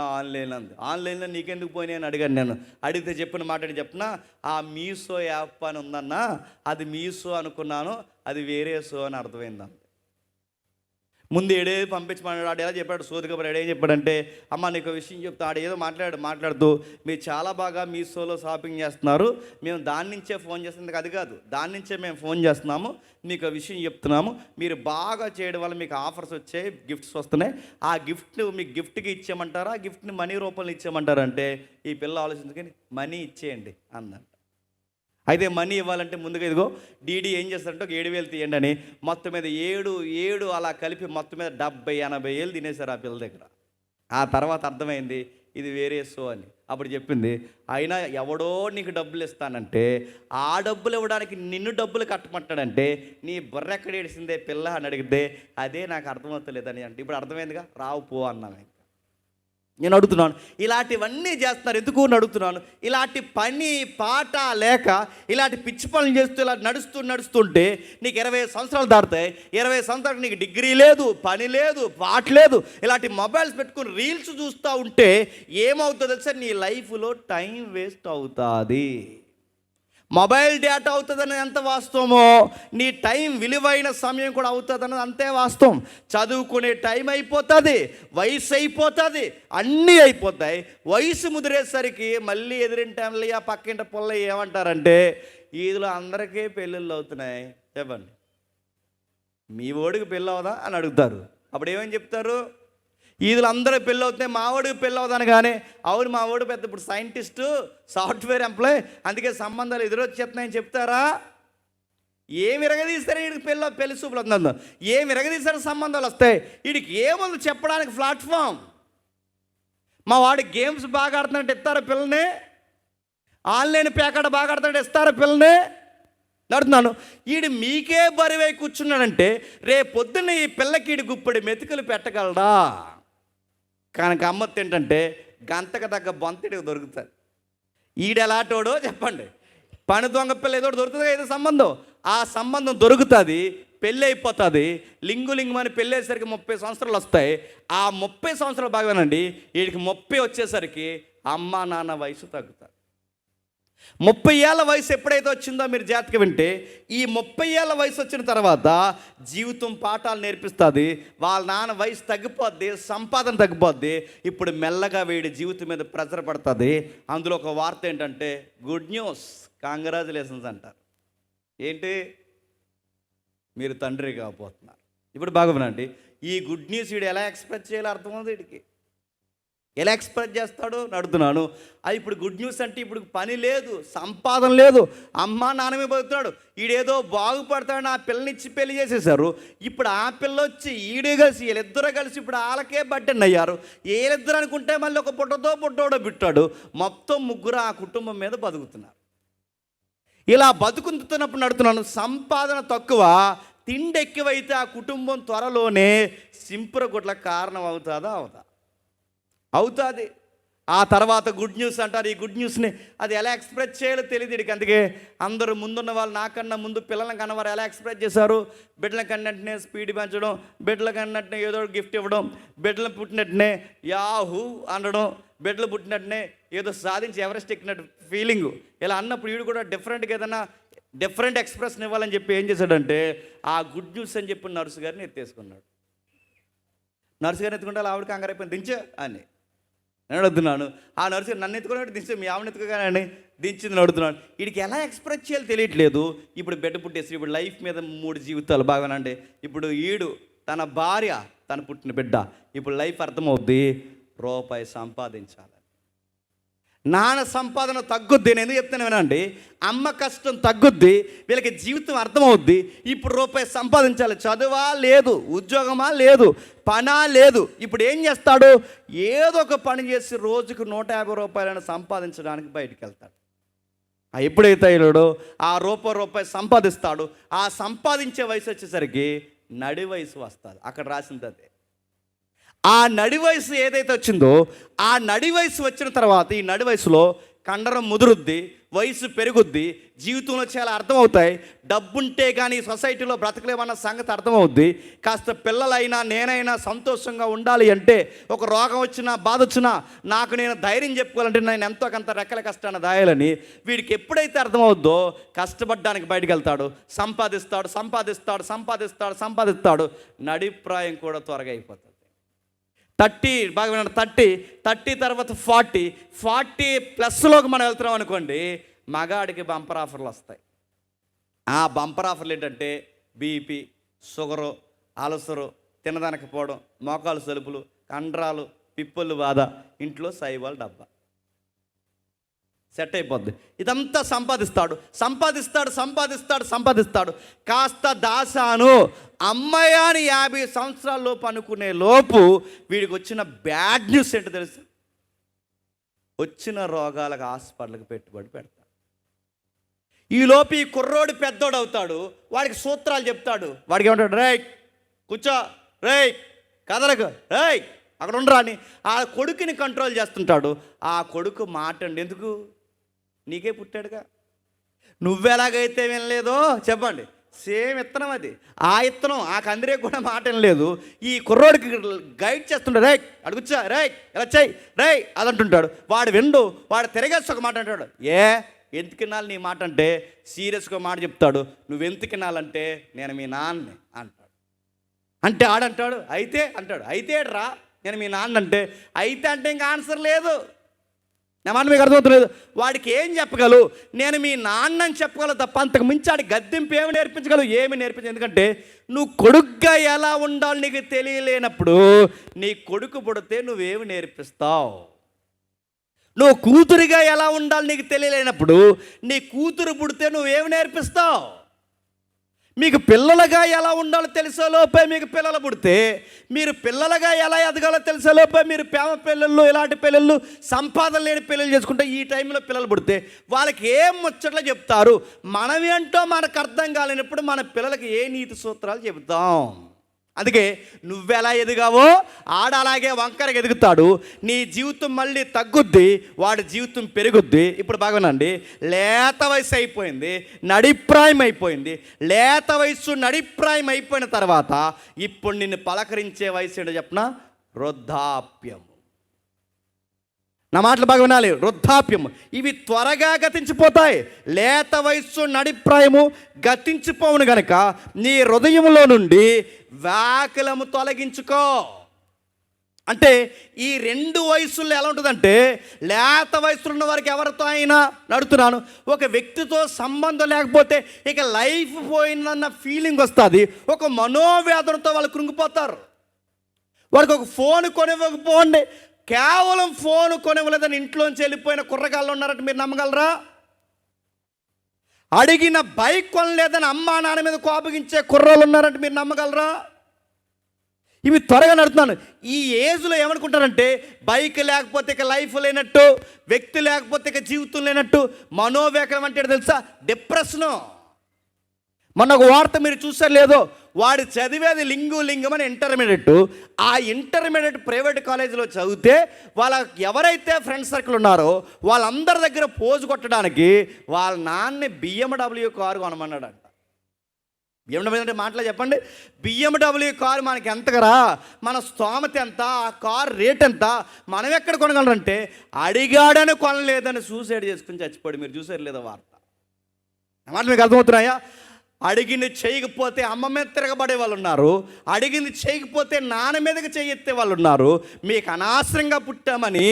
ఆన్లైన్లో నీకెందుకు పోయినాయి అని అడిగాను. నేను అడిగితే చెప్పిన మాట చెప్పిన, ఆ మీషో యాప్ అని ఉందన్నా, అది మీషో అనుకున్నాను, అది వేరే షో అని అర్థమైందన్న. ముందు ఏడే పంపించమన్నాడు. ఆడు ఎలా చెప్పాడు? సోదికబడి ఏం చెప్పాడంటే, అమ్మ నీకు విషయం చెప్తా. ఆడు ఏదో మాట్లాడుతూ, మీరు చాలా బాగా మీషోలో షాపింగ్ చేస్తున్నారు, మేము దాని నుంచే ఫోన్ చేస్తుంది. అది కాదు, దాని నుంచే మేము ఫోన్ చేస్తున్నాము, మీకు విషయం చెప్తున్నాము. మీరు బాగా చేయడం వల్ల మీకు ఆఫర్స్ వచ్చాయి, గిఫ్ట్స్ వస్తున్నాయి. ఆ గిఫ్ట్ని మీకు గిఫ్ట్కి ఇచ్చేయమంటారా, ఆ గిఫ్ట్ని మనీ రూపంలో ఇచ్చేయమంటారంటే, ఈ పిల్ల ఆలోచించుకొని మనీ ఇచ్చేయండి అందంట. అయితే మనీ ఇవ్వాలంటే ముందుగా ఇదిగో డీడీ ఏం చేస్తారంటే, ఒక 7,000 తీయండి అని మొత్తం మీద 7 అలా కలిపి మొత్తం మీద 70-80 వేలు తినేశారు ఆ పిల్ల దగ్గర. ఆ తర్వాత అర్థమైంది ఇది వేరే షో అని. అప్పుడు చెప్పింది, అయినా ఎవడో నీకు డబ్బులు ఇస్తానంటే, ఆ డబ్బులు ఇవ్వడానికి నిన్ను డబ్బులు కట్టమంటాడంటే నీ బుర్ర ఎక్కడ ఏడిసిందే పిల్ల అని అడిగితే, అదే నాకు అర్థమవుతలేదని అంటే. ఇప్పుడు అర్థమైందిగా, రావు పో అన్నాను. నేను అడుగుతున్నాను, ఇలాంటివన్నీ చేస్తున్నారు ఎందుకు అడుగుతున్నాను. ఇలాంటి పని పాట లేక ఇలాంటి పిచ్చి పనులు చేస్తూ ఇలా నడుస్తుంటే నీకు 20 సంవత్సరాలు దాటుతాయి. 20 సంవత్సరాలు నీకు డిగ్రీ లేదు, పని లేదు, పాట లేదు. ఇలాంటి మొబైల్స్ పెట్టుకుని రీల్స్ చూస్తూ ఉంటే ఏమవుతుందో తెలుసా? నీ లైఫ్లో టైం వేస్ట్ అవుతుంది. మొబైల్ డేటా అవుతుందని ఎంత వాస్తవమో, నీ టైం విలువైన సమయం కూడా అవుతుందన్నది అంతే వాస్తవం. చదువుకునే టైం అయిపోతుంది, వయసు అయిపోతుంది, అన్నీ అయిపోతాయి. వయసు ముదిరేసరికి మళ్ళీ ఎదిరిన టైంలో ఆ పక్కింటి పొల్ల ఏమంటారంటే, ఈదులో అందరికీ పెళ్ళిళ్ళు అవుతున్నాయి, చెప్పండి మీ ఓడికి పెళ్ళి అవదా అని అడుగుతారు. అప్పుడు ఏమని చెప్తారు? ఈదులు అందరూ పెళ్ళి అవుతున్నాయి, మా వాడికి పెళ్ళి అవుతాను. కానీ అవును, మా వాడు పెద్ద ఇప్పుడు సైంటిస్టు, సాఫ్ట్వేర్ ఎంప్లాయ్, అందుకే సంబంధాలు ఎదురొచ్చేస్తున్నాయని చెప్తారా? ఏమి విరగదీస్తారు? వీడికి పెళ్లి చూపులు అవుతుంది, ఏమి విరగదీశారు? సంబంధాలు వస్తాయి. వీడికి ఏముంది చెప్పడానికి ప్లాట్ఫామ్? మా వాడి గేమ్స్ బాగా ఆడుతున్నట్టు ఇస్తారా పిల్లని? ఆన్లైన్ పేకాట బాగా ఆడుతున్నట్టు ఇస్తారా పిల్లని? నడుతున్నాను. వీడు మీకే బరువై కూర్చున్నాడంటే రేపు పొద్దున్న ఈ పిల్లకి ఈడు గుప్పడి మెతుకులు పెట్టగలడా? కనుక అమ్మత్తి ఏంటంటే, గంతకు తగ్గ బొంతడికి దొరుకుతుంది. ఈడెలాటోడో చెప్పండి, పని దొంగ పిల్ల ఏదో దొరుకుతుంది, ఏదో సంబంధం, ఆ సంబంధం దొరుకుతుంది. పెళ్ళి అయిపోతుంది. లింగులింగమని పెళ్ళి అయ్యేసరికి 30 సంవత్సరాలు వస్తాయి. ఆ 30 సంవత్సరాలు బాగానండి, వీడికి 30 వచ్చేసరికి అమ్మ నాన్న వయసు తగ్గుతారు. 30 ఏళ్ళ వయసు ఎప్పుడైతే వచ్చిందో మీరు జాగ్రత్తగా వింటే, ఈ 30 ఏళ్ళ వయసు వచ్చిన తర్వాత జీవితం పాఠాలు నేర్పిస్తుంది. వాళ్ళ నాన్న వయసు తగ్గిపోద్ది, సంపాదన తగ్గిపోద్ది. ఇప్పుడు మెల్లగా వీడి జీవితం మీద ప్రెజర్ పడుతుంది. అందులో ఒక వార్త ఏంటంటే, గుడ్ న్యూస్, కంగ్రాచులేషన్స్ అంటారు. ఏంటి? మీరు తండ్రి కాబోతున్నారు. ఇప్పుడు బాగా వినండి, ఈ గుడ్ న్యూస్ వీడు ఎలా ఎక్స్ప్రెస్ చేయాలో అర్థమవుతుంది. వీడికి ఎలా ఎక్స్ప్రెస్ చేస్తాడో నడుతున్నాను. అది ఇప్పుడు గుడ్ న్యూస్ అంటే ఇప్పుడు పని లేదు, సంపాదన లేదు, అమ్మ నాన్నమే బతుకుతున్నాడు. ఈడేదో బాగుపడతాడు, ఆ పిల్లనిచ్చి పెళ్లి చేసేసారు. ఇప్పుడు ఆ పిల్ల వచ్చి ఈడే కలిసి వీళ్ళిద్దరూ కలిసి ఇప్పుడు వాళ్ళకే బట్టెన్ అయ్యారు. వీళ్ళిద్దరు అనుకుంటే మళ్ళీ ఒక పుట్టోడో బిట్టాడు. మొత్తం ముగ్గురు ఆ కుటుంబం మీద బతుకుతున్నారు. ఇలా బతుకుతున్నప్పుడు నడుతున్నాను. సంపాదన తక్కువ, తిండి ఎక్కువైతే ఆ కుటుంబం త్వరలోనే సింపురగుట్లకు కారణం అవుతుందా? అవుతుంది. ఆ తర్వాత గుడ్ న్యూస్ అంటారు. ఈ గుడ్ న్యూస్ని అది ఎలా ఎక్స్ప్రెస్ చేయాలో తెలియదు వీడికి. అందుకే అందరూ ముందున్న వాళ్ళు నాకన్నా ముందు పిల్లలను కన్నవారు ఎలా ఎక్స్ప్రెస్ చేశారు? బిడ్డల కన్నట్టునే స్పీడ్ పెంచడం, బిడ్డల కన్నట్టునే ఏదో గిఫ్ట్ ఇవ్వడం, బిడ్డలు పుట్టినట్టునే యాహూ అనడం, బిడ్డలు పుట్టినట్టునే ఏదో సాధించి ఎవరెస్ట్ ఎక్కినట్టు ఫీలింగు. ఇలా అన్నప్పుడు వీడు కూడా డిఫరెంట్గా ఏదైనా డిఫరెంట్ ఎక్స్ప్రెషన్ ఇవ్వాలని చెప్పి ఏం చేశాడంటే, ఆ గుడ్ న్యూస్ అని చెప్పి నర్సు గారిని ఎత్తేసుకున్నాడు. నర్సు గారిని ఎత్తుకుంటే ఆవిడ కంగారు అయిపోయింది, దించు అని నేను అడుగుతున్నాను. ఆ నర్సు నన్ను ఎత్తుకున్నట్టు దించు, మీ ఆవిడని ఎత్తుకోగానే దించింది అడుగుతున్నాను. వీడికి ఎలా ఎక్స్ప్రెస్ చేయాలో తెలియట్లేదు. ఇప్పుడు బిడ్డ పుట్టేసి ఇప్పుడు లైఫ్ మీద 3 జీవితాలు బాగానండి. ఇప్పుడు ఈడు, తన భార్య, తన పుట్టిన బిడ్డ, ఇప్పుడు లైఫ్ అర్థమవుద్ది. రూపాయి సంపాదించాలి, నాన్న సంపాదన తగ్గుద్ది. నేను ఎందుకు చెప్తాను వినండి, అమ్మ కష్టం తగ్గుద్ది, వీళ్ళకి జీవితం అర్థమవుద్ది. ఇప్పుడు రూపాయి సంపాదించాలి. చదువా లేదు, ఉద్యోగమా లేదు, పనా లేదు. ఇప్పుడు ఏం చేస్తాడు? ఏదో ఒక పని చేసి రోజుకు 150 రూపాయలను సంపాదించడానికి బయటికి వెళ్తాడు. ఎప్పుడైతే వెళ్ళాడో ఆ రూపాయి సంపాదిస్తాడు. ఆ సంపాదించే వయసు వచ్చేసరికి నడి వయసు వస్తుంది. అక్కడ రాసింది అదే. ఆ నడి వయసు ఏదైతే వచ్చిందో, ఆ నడి వయసు వచ్చిన తర్వాత ఈ నడి వయసులో కండరం ముదురుద్ది, వయసు పెరుగుద్ది, జీవితంలో చాలా అర్థమవుతాయి. డబ్బుంటే కానీ సొసైటీలో బ్రతకలేమన్న సంగతి అర్థమవుద్ది. కాస్త పిల్లలైనా నేనైనా సంతోషంగా ఉండాలి అంటే, ఒక రోగం వచ్చినా బాధ వచ్చినా నాకు నేను ధైర్యం చెప్పుకోవాలంటే నేను ఎంతో కొంత రెక్కల కష్టాన్ని దాయాలని వీడికి ఎప్పుడైతే అర్థమవుద్దో కష్టపడడానికి బయటకు వెళ్తాడు, సంపాదిస్తాడు. నడిప్రాయం కూడా త్వరగా అయిపోతుంది. 30 బాగా వినండి, 30 తర్వాత 40 ప్లస్లోకి మనం వెళ్తున్నాం అనుకోండి, మగాడికి బంపర్ ఆఫర్లు వస్తాయి. ఆ బంపర్ ఆఫర్లు ఏంటంటే బీపీ, షుగరు, అలసరు, తినదానికి పోవడం, మోకాలు సలుపులు, కండరాలు, పిప్పులు బాధ, ఇంట్లో సైవాల్ డబ్బా సెట్ అయిపోద్ది. ఇదంతా సంపాదిస్తాడు. కాస్త దాసాను అమ్మాయాని 50 సంవత్సరాల లోపు అనుకునే లోపు వీడికి వచ్చిన బ్యాడ్ న్యూస్ ఏంటో తెలుసు? వచ్చిన రోగాలకు హాస్పిటల్కి పెట్టుబడి పెడతాడు. ఈలోపు ఈ కుర్రోడు పెద్దోడు అవుతాడు, వాడికి సూత్రాలు చెప్తాడు. వాడికి ఏమంటాడు? రేయ్ కూర్చో, రేయ్ కదలకు, రేయ్ అక్కడ ఉండరా అని ఆ కొడుకుని కంట్రోల్ చేస్తుంటాడు. ఆ కొడుకు మాట అండి, ఎందుకు? నీకే పుట్టాడుగా, నువ్వెలాగైతే వినలేదో చెప్పండి, సేమ్ ఇత్తనం అది. ఆ ఇత్తనం ఆ కందిరే కూడా మాట వినలేదు. ఈ కుర్రోడికి గైడ్ చేస్తుంటాడు. రేయ్ అడుగుచ్చా, రేయ్ ఎలా చెయ్యి, రేయ్ అదంటుంటాడు. వాడు విండు, వాడు తిరగేసి ఒక మాట అంటాడు. ఎందుకు వినాలి నీ మాట అంటే సీరియస్గా మాట చెప్తాడు. నువ్వెందుకు వినాలంటే నేను మీ నాన్నే అంటాడు. అంటే ఆడంటాడు అయితే అంటాడు. అయితే రా నేను మీ నాన్న అంటే ఇంకా ఆన్సర్ లేదు. నా మాట మీకు అర్థమవుతలేదు. వాడికి ఏం చెప్పగలవు? నేను మీ నాన్న అని చెప్పగలవు తప్ప అంతకు మించి ఆడి గద్దెంపు ఏమి నేర్పించగలవు? ఏమి నేర్పించదు. ఎందుకంటే నువ్వు కొడుకుగా ఎలా ఉండాలి నీకు తెలియలేనప్పుడు నీ కొడుకు పుడితే నువ్వేమి నేర్పిస్తావు? నువ్వు కూతురిగా ఎలా ఉండాలి నీకు తెలియలేనప్పుడు నీ కూతురు పుడితే నువ్వేమి నేర్పిస్తావు? మీకు పిల్లలుగా ఎలా ఉండాలో తెలిసేలోపే మీకు పిల్లలు పుడితే, మీరు పిల్లలుగా ఎలా ఎదగాలో తెలిసేలోపే మీరు ప్రేమ పెళ్ళిళ్ళు, ఇలాంటి పెళ్ళిళ్ళు, సంపాదన లేని పెళ్ళిళ్ళు చేసుకుంటే ఈ టైంలో పిల్లలు పుడితే వాళ్ళకి ఏం ముచ్చట్లు చెప్తారు? మనమేంటో మనకు అర్థం కాలేనప్పుడు మన పిల్లలకి ఏ నీతి సూత్రాలు చెబుతాం? అందుకే నువ్వెలా ఎదిగావో ఆడ అలాగే వంకరగా ఎదుగుతాడు. నీ జీవితం మళ్ళీ తగ్గుద్ది, వాడి జీవితం పెరుగుద్ది. ఇప్పుడు బాగానండి, లేత వయసు అయిపోయింది, నడిప్రాయం అయిపోయింది. లేత వయసు నడిప్రాయం అయిపోయిన తర్వాత ఇప్పుడు నిన్ను పలకరించే వయసు ఏంటో చెప్పనా? వృద్ధాప్యం. నా మాటలు బాగా వినాలి. వృద్ధాప్యం ఇవి త్వరగా గతించిపోతాయి. లేత వయస్సు నడిప్రాయము గతించిపోవును గనక నీ హృదయంలో నుండి వ్యాకులము తొలగించుకో. అంటే ఈ రెండు వయసుల్లో ఎలా ఉంటుందంటే, లేత వయసులో ఉన్న వారికి ఎవరితో అయినా నడుతున్నాను, ఒక వ్యక్తితో సంబంధం లేకపోతే ఇక లైఫ్ పోయిందన్న ఫీలింగ్ వస్తుంది. ఒక మనోవేదనతో వాళ్ళు కృంగిపోతారు. వాడికి ఒక ఫోన్ కొనివ్వకపోండి, కేవలం ఫోన్ కొనివ్వలేదని ఇంట్లోంచి వెళ్ళిపోయిన కుర్రగాళ్ళు ఉన్నారంటే మీరు నమ్మగలరా? అడిగిన బైక్ కొనలేదని అమ్మా నాన్న మీద కోపగించే కుర్రోళ్ళు ఉన్నారంటే మీరు నమ్మగలరా? ఇవి త్వరగా నడుతున్నాను. ఈ ఏజ్లో ఏమనుకుంటారంటే, బైక్ లేకపోతే ఇక లైఫ్ లేనట్టు, వ్యక్తి లేకపోతే ఇక జీవితం లేనట్టు. మనోవేగం అంటే తెలుసా? డిప్రెషను. మొన్న ఒక వార్త మీరు చూసారు లేదో, వాడు చదివేది లింగం అని ఇంటర్మీడియట్. ఆ ఇంటర్మీడియట్ ప్రైవేట్ కాలేజీలో చదివితే వాళ్ళ ఎవరైతే ఫ్రెండ్ సర్కిల్ ఉన్నారో వాళ్ళందరి దగ్గర పోజు కొట్టడానికి వాళ్ళ నాన్న BMW కారు కొనమన్నాడంట. BMW అంటే మాటలో చెప్పండి. BMW కారు మనకి ఎంతగరా, మన స్తోమత ఎంత, ఆ కారు రేట్ ఎంత, మనం ఎక్కడ కొనగలరంటే అడిగాడని కొనలేదని సూసైడ్ చేసుకుని చచ్చిపోయాడు. మీరు చూసారు లేదా వార్త? మాట మీకు అర్థమవుతున్నాయా? అడిగింది చేయకపోతే అమ్మ మీద తిరగబడే వాళ్ళు ఉన్నారు, అడిగింది చేయకపోతే నాన్న మీదకి చేయెత్తే వాళ్ళు ఉన్నారు. మీకు అనవసరంగా పుట్టామని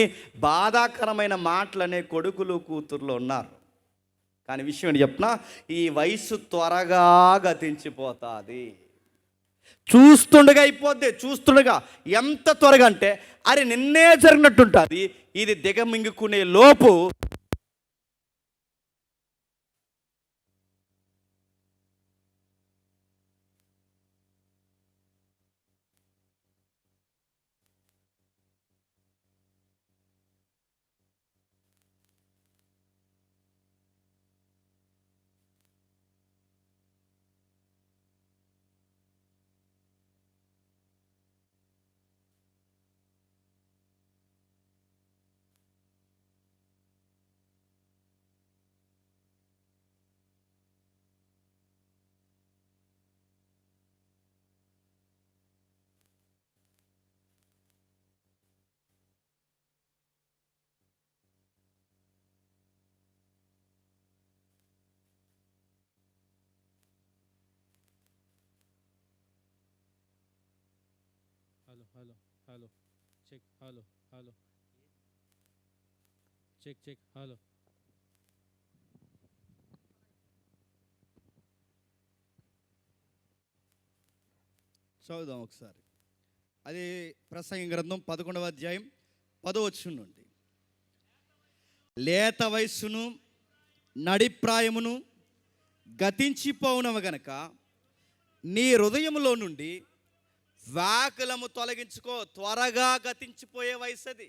బాధాకరమైన మాటలనే కొడుకులు కూతుర్లు ఉన్నారు. కానీ విషయం ఏంటి చెప్పనా? ఈ వయసు త్వరగా గతించిపోతుంది. చూస్తుండగా అయిపోద్ది. చూస్తుండగా ఎంత త్వరగా అంటే అరే నిన్నే జరిగినట్టుంటుంది. ఇది దిగమింగుకునే లోపు
hello check hello check hello.
చదువుదాం ఒకసారి. అది ప్రసంగి గ్రంథం 11వ అధ్యాయం 10వ వచనం నుండి. లేత వయస్సును నడిప్రాయమును గతించిపోవునవ గనక నీ హృదయములో నుండి వ్యాకులము తొలగించుకో. త్వరగా గతించిపోయే వయసు అది.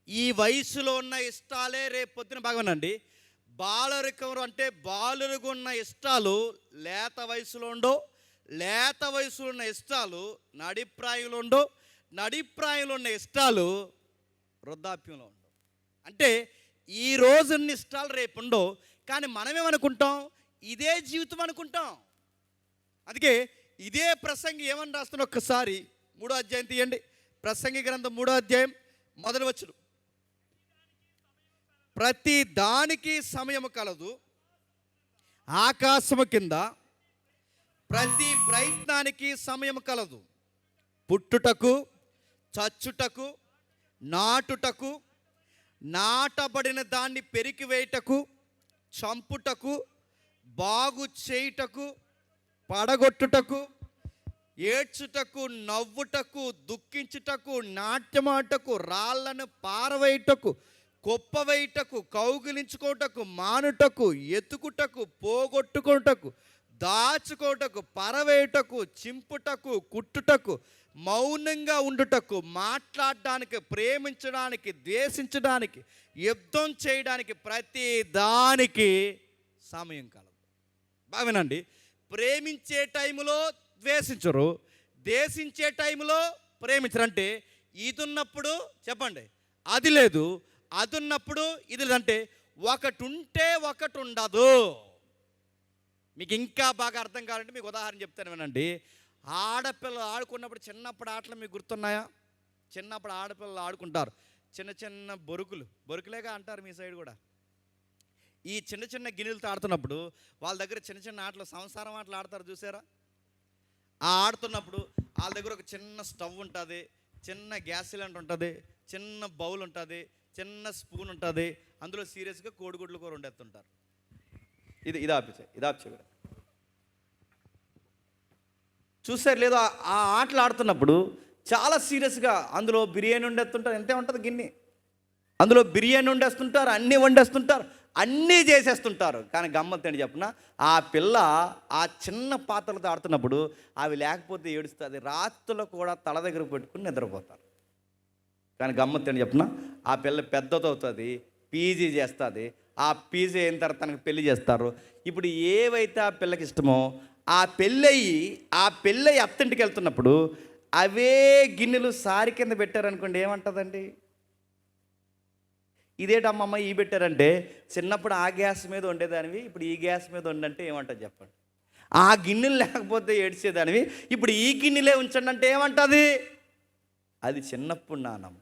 ఈ వయసులో ఉన్న ఇష్టాలే రేపు పొద్దున బాగునండి బాలరికం అంటే బాలురుగా ఉన్న ఇష్టాలు లేత వయసులో ఉండో, లేత వయసులో ఉన్న ఇష్టాలు నడిప్రాయంలో ఉండో, నడిప్రాయంలో ఉన్న ఇష్టాలు వృద్ధాప్యంలో ఉండవు. అంటే ఈ రోజున్న ఇష్టాలు రేపు ఉండో, కానీ మనమేమనుకుంటాం, ఇదే జీవితం అనుకుంటాం. అందుకే ఇదే ప్రసంగి ఏమని రాస్తున్నా ఒక్కసారి 3వ అధ్యాయం తీయండి. ప్రసంగి గ్రంథం 3వ అధ్యాయం 1వ వచనం. ప్రతి దానికి సమయము కలదు, ఆకాశము కింద ప్రతి ప్రయత్నానికి సమయం కలదు. పుట్టుటకు, చచ్చుటకు, నాటుటకు, నాటబడిన దాన్ని పెరికివేయుటకు, చంపుటకు, బాగు చేయుటకు, పడగొట్టుటకు, ఏడ్చుటకు, నవ్వుటకు, దుఃఖించుటకు, నాట్యమాటకు, రాళ్లను పారవేయుటకు, కుప్పవేయుటకు, కౌగిలించుకోటకు, మానుటకు, ఎత్తుకుటకు, పోగొట్టుకోటకు, దాచుకోటకు, పరవేయుటకు, చింపుటకు, కుట్టుటకు, మౌనంగా ఉండుటకు, మాట్లాడడానికి, ప్రేమించడానికి, ద్వేషించడానికి, యుద్ధం చేయడానికి, ప్రతి దానికి సమయం కలదు. బాగా వినండి. ప్రేమించే టైంలో ద్వేషించరు, దేశించే టైంలో ప్రేమించరు. అంటే ఇది ఉన్నప్పుడు చెప్పండి అది లేదు, అది ఉన్నప్పుడు ఇది లేదంటే ఒకటి ఉంటే ఒకటి ఉండదు. మీకు ఇంకా బాగా అర్థం కావాలంటే మీకు ఉదాహరణ చెప్తాను వినండి. ఆడపిల్లలు ఆడుకున్నప్పుడు చిన్నప్పుడు ఆటలు మీకు గుర్తున్నాయా? చిన్నప్పుడు ఆడపిల్లలు ఆడుకుంటారు, చిన్న చిన్న బొరుకులేగా అంటారు మీ సైడ్ కూడా. ఈ చిన్న చిన్న గిన్నెలతో ఆడుతున్నప్పుడు వాళ్ళ దగ్గర చిన్న చిన్న ఆటలు, సంసారం ఆటలు ఆడతారు చూసారా? ఆ ఆడుతున్నప్పుడు వాళ్ళ దగ్గర ఒక చిన్న స్టవ్ ఉంటుంది, చిన్న గ్యాస్ సిలిండర్ ఉంటుంది, చిన్న బౌల్ ఉంటుంది, చిన్న స్పూన్ ఉంటుంది. అందులో సీరియస్గా కోడిగుడ్ల కూర వండేస్తుంటారు. ఇది ఆపిచే చూసారు లేదో? ఆ ఆటలు ఆడుతున్నప్పుడు చాలా సీరియస్గా అందులో బిర్యానీ వండేస్తుంటారు. ఎంతే ఉంటుంది గిన్నె, అందులో బిర్యానీ వండేస్తుంటారు, అన్నీ వండేస్తుంటారు, అన్నీ చేసేస్తుంటారు. కానీ గమ్మత్తేంటి చెప్పిన, ఆ పిల్ల ఆ చిన్న పాత్రలతో ఆడుతున్నప్పుడు అవి లేకపోతే ఏడుస్తుంది. రాత్రులు కూడా తల దగ్గర పెట్టుకుని నిద్రపోతారు. కానీ గమ్మత్తేంటి చెప్పిన, ఆ పిల్ల పెద్దది అవుతుంది, పీజీ చేస్తుంది. ఆ పీజీ అయిన తర్వాత తనకు పెళ్లి చేస్తారు. ఇప్పుడు ఏవైతే ఆ పిల్లకి ఇష్టమో ఆ పెళ్ళయి అత్తింటికి వెళ్తున్నప్పుడు అవే గిన్నెలు సారి కింద పెట్టారనుకోండి, ఏమంటుందండి? ఇదేటమ్మమ్మ ఈ పెట్టారంటే, చిన్నప్పుడు ఆ గ్యాస్ మీద వండేదానివి, ఇప్పుడు ఈ గ్యాస్ మీద వండంటే ఏమంటుంది చెప్పండి? ఆ గిన్నెలు లేకపోతే ఏడ్చేదానివి, ఇప్పుడు ఈ గిన్నెలే ఉంచండి అంటే ఏమంటుంది? అది చిన్నప్పుడు నానమ్మ.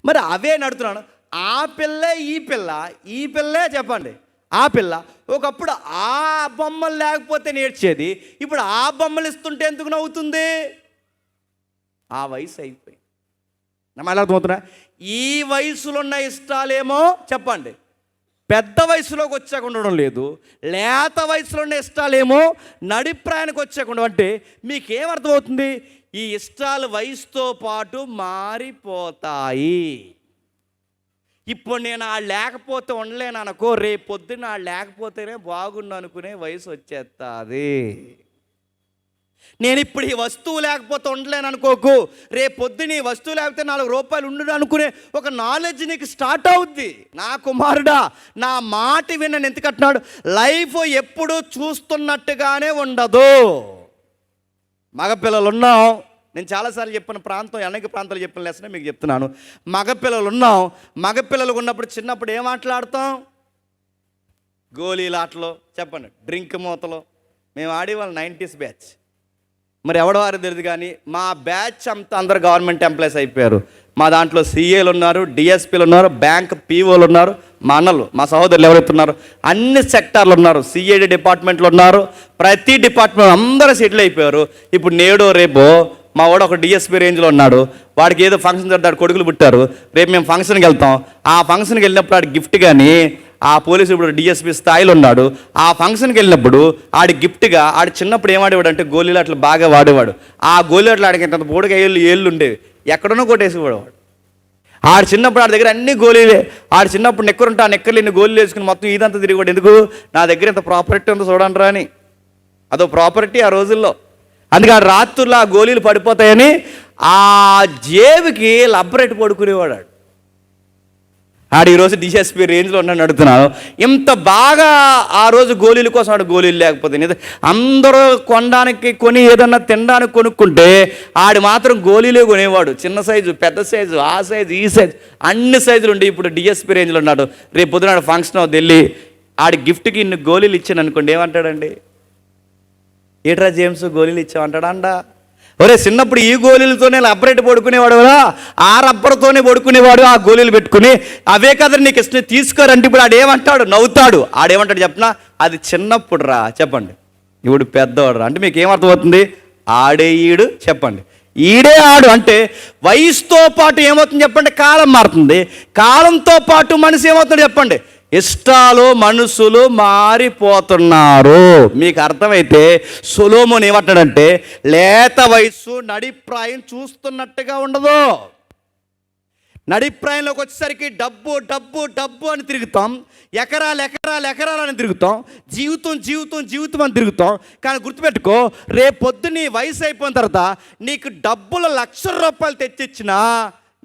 మరి అవే నడుతున్నాను. ఆ పిల్లే ఈ పిల్లే చెప్పండి, ఆ పిల్ల ఒకప్పుడు ఆ బొమ్మలు లేకపోతే నేర్చేది, ఇప్పుడు ఆ బొమ్మలు ఇస్తుంటే ఎందుకు నవ్వుతుంది? ఆ వయసు అయిపోయింది. ఎలా అర్థమవుతున్నా? ఈ వయసులో ఉన్న ఇష్టాలేమో చెప్పండి పెద్ద వయసులోకి వచ్చాక ఉండడం లేదు, లేత వయసులో ఉన్న ఇష్టాలేమో నడిప్రాయానికి వచ్చాకుండా. అంటే మీకేమర్థమవుతుంది? ఈ ఇష్టాలు వయసుతో పాటు మారిపోతాయి. ఇప్పుడు నేను ఆ లేకపోతే ఉండలేను అనుకో, రేపు పొద్దున్న ఆ లేకపోతేనే బాగుండు అనుకునే వయసు వచ్చేస్తుంది. నేను ఇప్పుడు ఈ వస్తువు లేకపోతే ఉండలేను అనుకోకు, రేపు పొద్దున్న ఈ వస్తువు లేకపోతే 4 రూపాయలు ఉండు అనుకునే ఒక నాలెడ్జ్ నీకు స్టార్ట్ అవుద్ది. నా కుమారుడా, నా మాట వినని ఎందుకంటున్నాడు? లైఫ్ ఎప్పుడూ చూస్తున్నట్టుగానే ఉండదు. మగపిల్లలు ఉన్నాం, నేను చాలాసార్లు చెప్పిన ప్రాంతం, అనేక ప్రాంతాలు చెప్పిన లెసనే మీకు చెప్తున్నాను. మగపిల్లలు ఉన్నాం, మగపిల్లలు ఉన్నప్పుడు చిన్నప్పుడు ఏం ఆటలాడతాం? గోళీల ఆటలు చెప్పండి, డ్రింక్ మూతలు. మేము ఆడేవాళ్ళం 90s బ్యాచ్. మరి ఎవడవారు తెలియదు కానీ మా బ్యాచ్ అంతా అందరు గవర్నమెంట్ ఎంప్లాయీస్ అయిపోయారు. మా దాంట్లో సీఏలు ఉన్నారు, డిఎస్పీలు ఉన్నారు, బ్యాంక్ పీఓలు ఉన్నారు, మా అన్నలు మా సహోదరులు ఎవరైతే ఉన్నారు అన్ని సెక్టార్లు ఉన్నారు, సిఐడి డిపార్ట్మెంట్లు ఉన్నారు, ప్రతి డిపార్ట్మెంట్ అందరూ సెటిల్ అయిపోయారు. ఇప్పుడు నేడో రేపో మా వాడు ఒక డిఎస్పీ రేంజ్లో ఉన్నాడు, వాడికి ఏదో ఫంక్షన్ జరుగుతాడు, కొడుకులు పుట్టారు, రేపు మేము ఫంక్షన్కి వెళ్తాం. ఆ ఫంక్షన్కి వెళ్ళినప్పుడు వాడి గిఫ్ట్ కానీ ఆ పోలీసు ఇప్పుడు డిఎస్పీ స్థాయిలో ఉన్నాడు. ఆ ఫంక్షన్కి వెళ్ళినప్పుడు ఆడి గిఫ్ట్గా ఆడి చిన్నప్పుడు ఏమాడేవాడు అంటే గోళీలాట్లు బాగా వాడేవాడు. ఆ గోళీలాట్లు ఆడికి ఇంత పొడుగా ఏళ్ళు ఉండేవి, ఎక్కడనో కొట్టేసేవాడు వాడు. ఆడు చిన్నప్పుడు ఆడి దగ్గర అన్ని గోళీలే. ఆడు చిన్నప్పుడు నెక్కరుంటే ఆ నెక్కర్లు ఇన్ని గోళీలు వేసుకుని మొత్తం ఇదంతా తిరిగివాడు. ఎందుకు? నా దగ్గర ఇంత ప్రాపర్టీ ఉందో చూడండి రా అని. అదో ప్రాపర్టీ ఆ రోజుల్లో. అందుకే ఆ రాత్రుల్లో ఆ గోళీలు పడిపోతాయని ఆ జేబుకి లబ్బరెట్టి పడుకునేవాడు. ఆడు ఈరోజు డిఎస్పీ రేంజ్లో ఉన్నాడు అడుగుతున్నాను. ఇంత బాగా ఆ రోజు గోళీల కోసం ఆడు గోళీలు లేకపోతే అందరూ కొనడానికి కొని ఏదన్నా తినడానికి కొనుక్కుంటే ఆడు మాత్రం గోళీలే కొనేవాడు. చిన్న సైజు, పెద్ద సైజు, ఆ సైజు, ఈ సైజు, అన్ని సైజులు ఉండి ఇప్పుడు డిఎస్పీ రేంజ్లో ఉన్నాడు. రేపు పొద్దున ఫంక్షన్ అవుతుంది, వెళ్ళి ఆడి గిఫ్ట్కి ఇన్ని గోళీలు ఇచ్చాను అనుకోండి, ఏమంటాడండి? ఏట్రా జేమ్స్ గోళీలు ఇచ్చామంటాడా అండా? ఒరే చిన్నప్పుడు ఈ గోళీలతోనే రబ్బరెట్టి పడుకునేవాడు కదా, ఆ రబ్బర్తోనే పడుకునేవాడు, ఆ గోళీలు పెట్టుకుని అవే కదా నీకు ఇష్టం తీసుకోరంటే ఇప్పుడు ఆడేమంటాడు? నవ్వుతాడు. ఆడేమంటాడు చెప్పనా? అది చిన్నప్పుడు రా చెప్పండి, ఇప్పుడు పెద్దవాడు రా అంటే మీకు ఏమర్థమవుతుంది? ఆడే ఈడు చెప్పండి, ఈడే ఆడు అంటే వయసుతో పాటు ఏమవుతుంది చెప్పండి? కాలం మారుతుంది. కాలంతో పాటు మనిషి ఏమవుతుంది చెప్పండి? ఇష్టాలు మనుషులు మారిపోతున్నారు. మీకు అర్థమైతే సొలొమోను ఏమంటాడంటే లేత వయసు నడిప్రాయం చూస్తున్నట్టుగా ఉండదు. నడిప్రాయంలోకి వచ్చేసరికి డబ్బు డబ్బు డబ్బు అని తిరుగుతాం, ఎకరాలు అని తిరుగుతాం, జీవితం అని తిరుగుతాం. కానీ గుర్తుపెట్టుకో, రేపు పొద్దు నీ వయసు అయిపోయిన తర్వాత నీకు డబ్బులు ₹1,00,000 తెచ్చిచ్చినా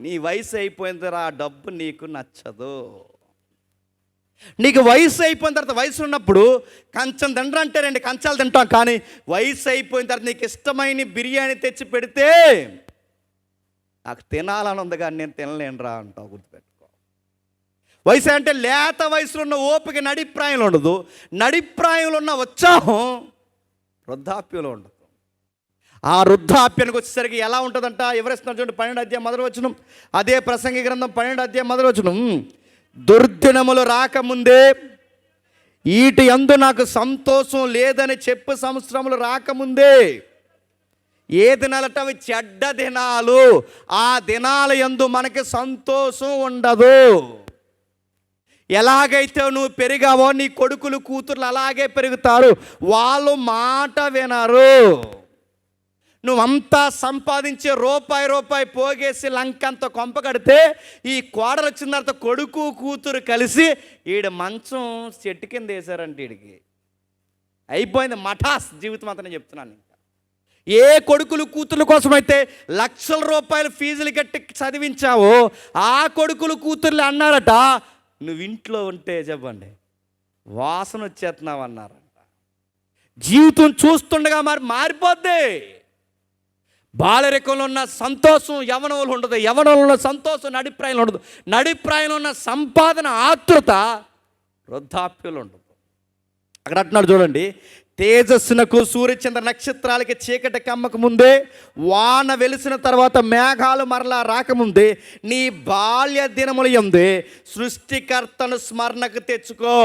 నీ వయసు అయిపోయిన తర్వాత ఆ డబ్బు నీకు నచ్చదు. నీకు వయసు అయిపోయిన తర్వాత, వయసు ఉన్నప్పుడు కంచం తినరంటే 2 కంచాలు తింటాం, కానీ వయసు అయిపోయిన తర్వాత నీకు ఇష్టమైన బిర్యానీ తెచ్చి పెడితే నాకు తినాలని ఉంది కానీ నేను తినలేనురా అంటావు. గుర్తుపెట్టుకో. వయసు అంటే లేత వయసులో ఉన్న ఓపిక నడిప్రాయంలో ఉండదు, నడిప్రాయంలో ఉన్న ఉత్సాహం వృద్ధాప్యంలో ఉండదు. ఆ వృద్ధాప్యానికి వచ్చేసరికి ఎలా ఉంటుందంట? ఎవరేస్తున్నారు చూడండి, 12వ అధ్యాయం 1వ వచనం. అదే ప్రసంగి గ్రంథం 12వ అధ్యాయం 1వ వచనం. దుర్దినములు రాకముందే ఈటి యందు నాకు సంతోషం లేదని చెప్పు సంవత్సరములు రాకముందే. ఏ దినాలట? అవి చెడ్డ దినాలు. ఆ దినాల యందు మనకి సంతోషం ఉండదు. ఎలాగైతే నువ్వు పెరిగావో నీ కొడుకులు కూతుర్లు అలాగే పెరుగుతారు. వాళ్ళు మాట వినరు. నువ్వంతా సంపాదించే రూపాయి పోగేసి లంకంత కొంప కడితే ఈ కోడలు వచ్చిన తర్వాత కొడుకు కూతురు కలిసి ఈడ మంచం చెట్టు కింద వేశారంటే వీడికి అయిపోయింది మఠాస్ జీవితం అంతా. నేను చెప్తున్నాను. ఇంకా ఏ కొడుకులు కూతుర్ల కోసమైతే లక్షల రూపాయలు ఫీజులు కట్టి చదివించావో ఆ కొడుకులు కూతుర్లు అన్నారట, నువ్వు ఇంట్లో ఉంటే చెప్పండి వాసన వచ్చేస్తున్నావు అన్నారంట. జీవితం చూస్తుండగా మారిపోద్ది. బాలరికంలో ఉన్న సంతోషం యవ్వనంలో ఉండదు, యవ్వనంలో ఉన్న సంతోషం నడిప్రాయంలో ఉండదు, నడిప్రాయంలో ఉన్న సంపాదన ఆతృత వృద్ధాప్యంలో ఉండదు. అక్కడ అంటున్నాడు చూడండి, తేజస్సునకు సూర్యచంద్ర నక్షత్రాలకి చీకటి కమ్మక ముందే, వాన వెలిసిన తర్వాత మేఘాలు మరలా రాకముందే, నీ బాల్య దినముల యందే సృష్టికర్తను స్మరణకు తెచ్చుకో.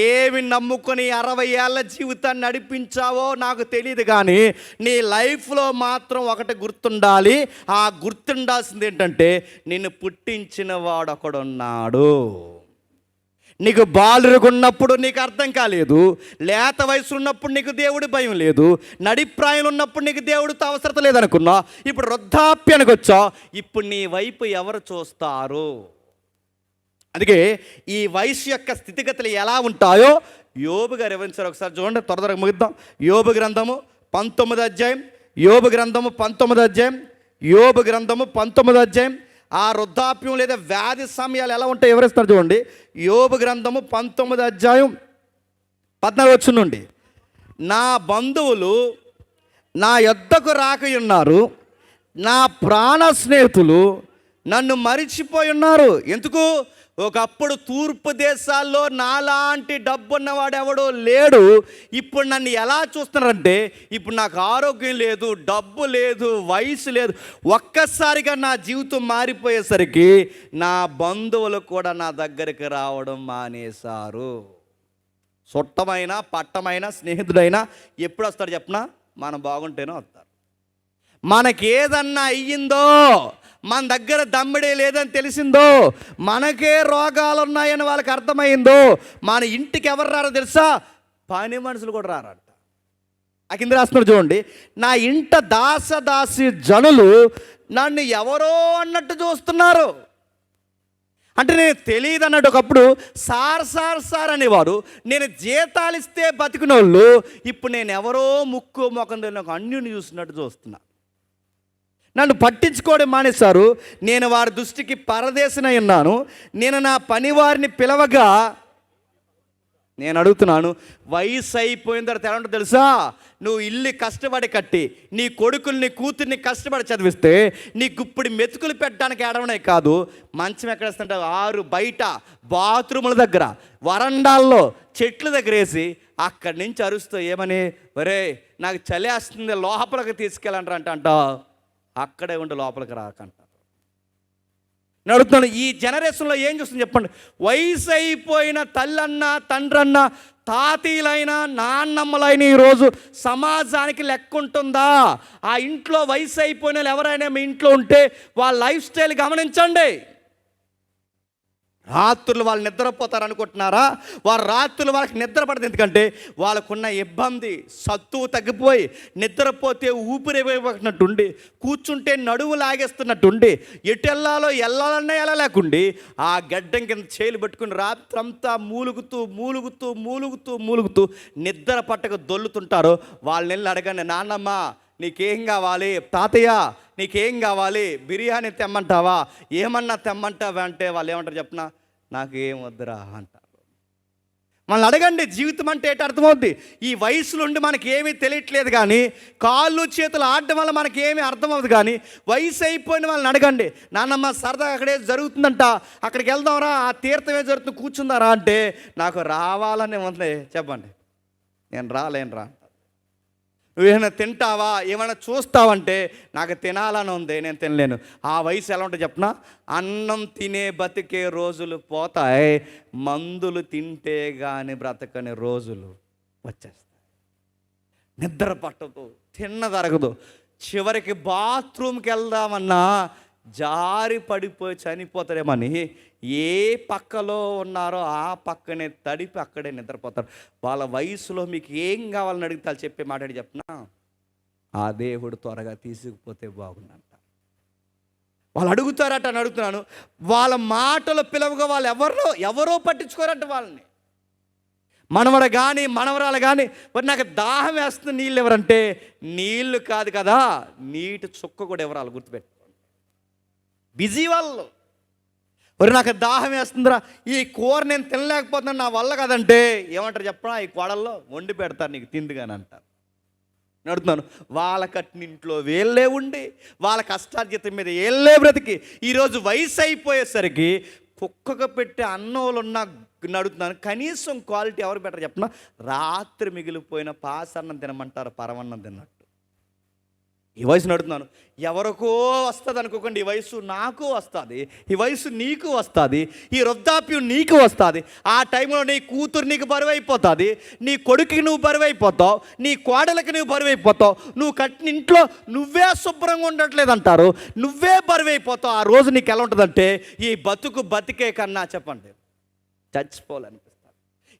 ఏమి నమ్ముకొని 60 ఏళ్ళ జీవితాన్ని నడిపించావో నాకు తెలియదు, కానీ నీ లైఫ్లో మాత్రం ఒకటి గుర్తుండాలి. ఆ గుర్తుండాల్సింది ఏంటంటే నిన్ను పుట్టించిన వాడు ఒకడున్నాడు. నీకు బాలురుగా ఉన్నప్పుడు నీకు అర్థం కాలేదు, లేత వయసు ఉన్నప్పుడు నీకు దేవుడి భయం లేదు, నడిప్రాయంలో ఉన్నప్పుడు నీకు దేవుడితో అవసరత లేదనుకున్నా, ఇప్పుడు వృద్ధాప్యానికి వచ్చా, ఇప్పుడు నీ వైపు ఎవరు చూస్తారు? అందుకే ఈ వయసు యొక్క స్థితిగతులు ఎలా ఉంటాయో యోబు గారు వివరించారు. ఒకసారి చూడండి, త్వరగా ముగిద్దాం. యోబు గ్రంథము 19వ అధ్యాయం, యోబు గ్రంథము 19వ అధ్యాయం, యోబు గ్రంథము 19వ అధ్యాయం. ఆ వృద్ధాప్యం లేదా వ్యాధి సమయాలు ఎలా ఉంటాయి ఎవరిస్తారు చూడండి. యోబు గ్రంథము 19వ అధ్యాయం 14వ వచనం నుండి. నా బంధువులు నా యొద్దకు రాకయున్నారు, నా ప్రాణ స్నేహితులు నన్ను మరిచిపోయి ఉన్నారు. ఎందుకు? ఒకప్పుడు తూర్పు దేశాల్లో నాలాంటి డబ్బున్నవాడు ఎవడో లేడు. ఇప్పుడు నన్ను ఎలా చూస్తున్నారంటే, ఇప్పుడు నాకు ఆరోగ్యం లేదు, డబ్బు లేదు, వయసు లేదు. ఒక్కసారిగా నా జీవితం మారిపోయేసరికి నా బంధువులు కూడా నా దగ్గరికి రావడం మానేశారు. చుట్టమైన పట్టమైన స్నేహితుడైనా ఎప్పుడు వస్తాడు చెప్పనా? మనం బాగుంటేనే వస్తారు. మనకేదన్నా అయ్యిందో, మన దగ్గర దమ్మిడే లేదని తెలిసిందో, మనకే రోగాలు ఉన్నాయని వాళ్ళకి అర్థమైందో, మన ఇంటికి ఎవరు రారో తెలుసా? పని మనుషులు కూడా రారంట. ఆ కింద రాస్తున్నారు చూడండి, నా ఇంట దాసదాసి జనులు నన్ను ఎవరో అన్నట్టు చూస్తున్నారు. అంటే నేను తెలియదు అన్నట్టు. ఒకప్పుడు సార్ అనేవారు, నేను జీతాలు ఇస్తే బతికినోళ్ళు ఇప్పుడు నేను ఎవరో ముక్కు మొఖం తెలియని ఒక అన్యుని చూస్తున్నట్టు చూస్తున్నా. నన్ను పట్టించుకోవడం మానేశారు. నేను వారి దృష్టికి పరదేశనై ఉన్నాను. నేను నా పని వారిని పిలవగా, నేను అడుగుతున్నాను, వయసు అయిపోయిన తర్వాత ఎలా ఉంటుందో తెలుసా? నువ్వు ఇల్లు కష్టపడి కట్టి, నీ కొడుకుల్ని కూతుర్ని కష్టపడి చదివిస్తే నీకు ఇప్పుడు మెతుకులు పెట్టడానికి ఏడవనే కాదు, మంచం ఎక్కడ వేస్తుంటావు? 6 బయట బాత్రూముల దగ్గర, వరండాల్లో, చెట్ల దగ్గర వేసి అక్కడి నుంచి అరుస్తూ ఏమని, ఒరే నాకు చలేస్తుంది లోపలికి తీసుకెళ్ళంటారు అంటావు. అక్కడే ఉండి లోపలికి రాకంటారు. నేను అడుగుతున్నాను, ఈ జనరేషన్లో ఏం చూస్తుంది చెప్పండి? వయసు అయిపోయిన తల్లన్నా తండ్రన్నా తాతీలైనా నాన్నమ్మలైన ఈరోజు సమాజానికి లెక్క ఉంటుందా? ఆ ఇంట్లో వయసు అయిపోయిన వాళ్ళు ఎవరైనా మీ ఇంట్లో ఉంటే వాళ్ళ లైఫ్ స్టైల్ గమనించండి. రాత్రులు వాళ్ళు నిద్రపోతారు అనుకుంటున్నారా? వారు రాత్రులు వాళ్ళకి నిద్రపడదు. ఎందుకంటే వాళ్ళకున్న ఇబ్బంది, సత్తువు తగ్గిపోయి, నిద్రపోతే ఊపిరిపోయినట్టుండి, కూర్చుంటే నడువు లాగేస్తున్నట్టుండి, ఎటు వెళ్ళాలన్నా ఎలా లేకుండి ఆ గడ్డం కింద చేలు పెట్టుకుని రాత్రంతా మూలుగుతూ నిద్ర పట్టక దొల్లుతుంటారు. వాళ్ళని వెళ్ళి అడగండి, నాన్నమ్మ నీకేం కావాలి, తాతయ్య నీకేం కావాలి, బిర్యానీ తెమ్మంటావా, ఏమన్నా తెమ్మంటావా అంటే వాళ్ళు ఏమంటారు చెప్పనా? నాకేం వద్దురా అంటారు. మనల్ని అడగండి, జీవితం అంటే ఏంటి అర్థమవుద్ది. ఈ వయసులో ఉండి మనకి ఏమీ తెలియట్లేదు, కానీ కాళ్ళు చేతులు ఆడడం వల్ల మనకి ఏమీ అర్థమవుతుంది. కానీ వయసు అయిపోయిన వాళ్ళని అడగండి, నాన్నమ్మ సరదాగా అక్కడే జరుగుతుందంట, అక్కడికి వెళ్దాంరా, ఆ తీర్థం ఏం జరుగుతుంది, కూర్చుందారా అంటే, నాకు రావాలని ఉంది, చెప్పండి, నేను రాలేను రా. నువ్వేమైనా తింటావా, ఏమైనా చూస్తావంటే, నాకు తినాలని ఉంది, నేను తినలేను. ఆ వయసు ఎలా ఉంటుంది చెప్పనా, అన్నం తినే బతికే రోజులు పోతాయి, మందులు తింటే కానీ బ్రతకని రోజులు వచ్చేస్తాయి. నిద్ర పట్టదు, తిన్నదరగదు, చివరికి బాత్రూమ్కి వెళ్దామన్నా జారి పడిపోయి చనిపోతారేమని ఏ పక్కలో ఉన్నారో ఆ పక్కనే తడిపి అక్కడే నిద్రపోతారు. వాళ్ళ వయసులో మీకు ఏం కావాలని అడిగితే వాళ్ళు చెప్పే మాట్లాడి చెప్పనా, ఆ దేవుడు త్వరగా తీసుకుపోతే బాగుందంట. వాళ్ళు అడుగుతారట అని అడుగుతున్నాను. వాళ్ళ మాటలు పిలవగా వాళ్ళు ఎవరో పట్టించుకోరట వాళ్ళని. మనవడు కానీ మనవరాలు కానీ, మరి నాకు దాహం వేస్తుంది, నీళ్ళు ఎవరంటే, నీళ్ళు కాదు కదా, నీటి చుక్క కూడా ఎవరాలు, గుర్తుపెట్టుకోండి. బిజీ వాళ్ళు. మరి నాకు దాహం వేస్తుందిరా, ఈ కూర నేను తినలేకపోతున్నాను, నా వల్ల కదంటే ఏమంటారు చెప్పరా, ఈ కోడల్లో వండి పెడతారు నీకు తిందిగాని అంటారు. నేను అడుగుతున్నాను, వాళ్ళ కట్టినింట్లో వేళ్ళే ఉండి, వాళ్ళ కష్టార్జితం మీద ఏళ్ళే బ్రతికి, ఈరోజు వయసు అయిపోయేసరికి కుక్కకు పెట్టే అన్నంలో ఉన్న నడుతున్నాను, కనీసం క్వాలిటీ ఎవరు బెటర్ చెప్పిన, రాత్రి మిగిలిపోయిన పాసన్నం తినమంటారు పరమన్నం తిన్నట్టు. ఈ వయసు నడుతున్నాను, ఎవరికో వస్తుంది అనుకోకండి, ఈ వయసు నాకు వస్తుంది, ఈ వయసు నీకు వస్తుంది, ఈ వృద్ధాప్యం నీకు వస్తుంది. ఆ టైంలో నీ కూతురు నీకు బరువు అయిపోతుంది, నీ కొడుకుకి నువ్వు బరువు అయిపోతావు, నీ కోడలకి నువ్వు బరువు అయిపోతావు, నువ్వు కట్టిన ఇంట్లో నువ్వే శుభ్రంగా ఉండట్లేదు అంటారు, నువ్వే బరువు అయిపోతావు. ఆ రోజు నీకు ఎలా ఉంటుందంటే, ఈ బతికే కన్నా చెప్పండి చచ్చిపోవాలనిపిస్తుంది.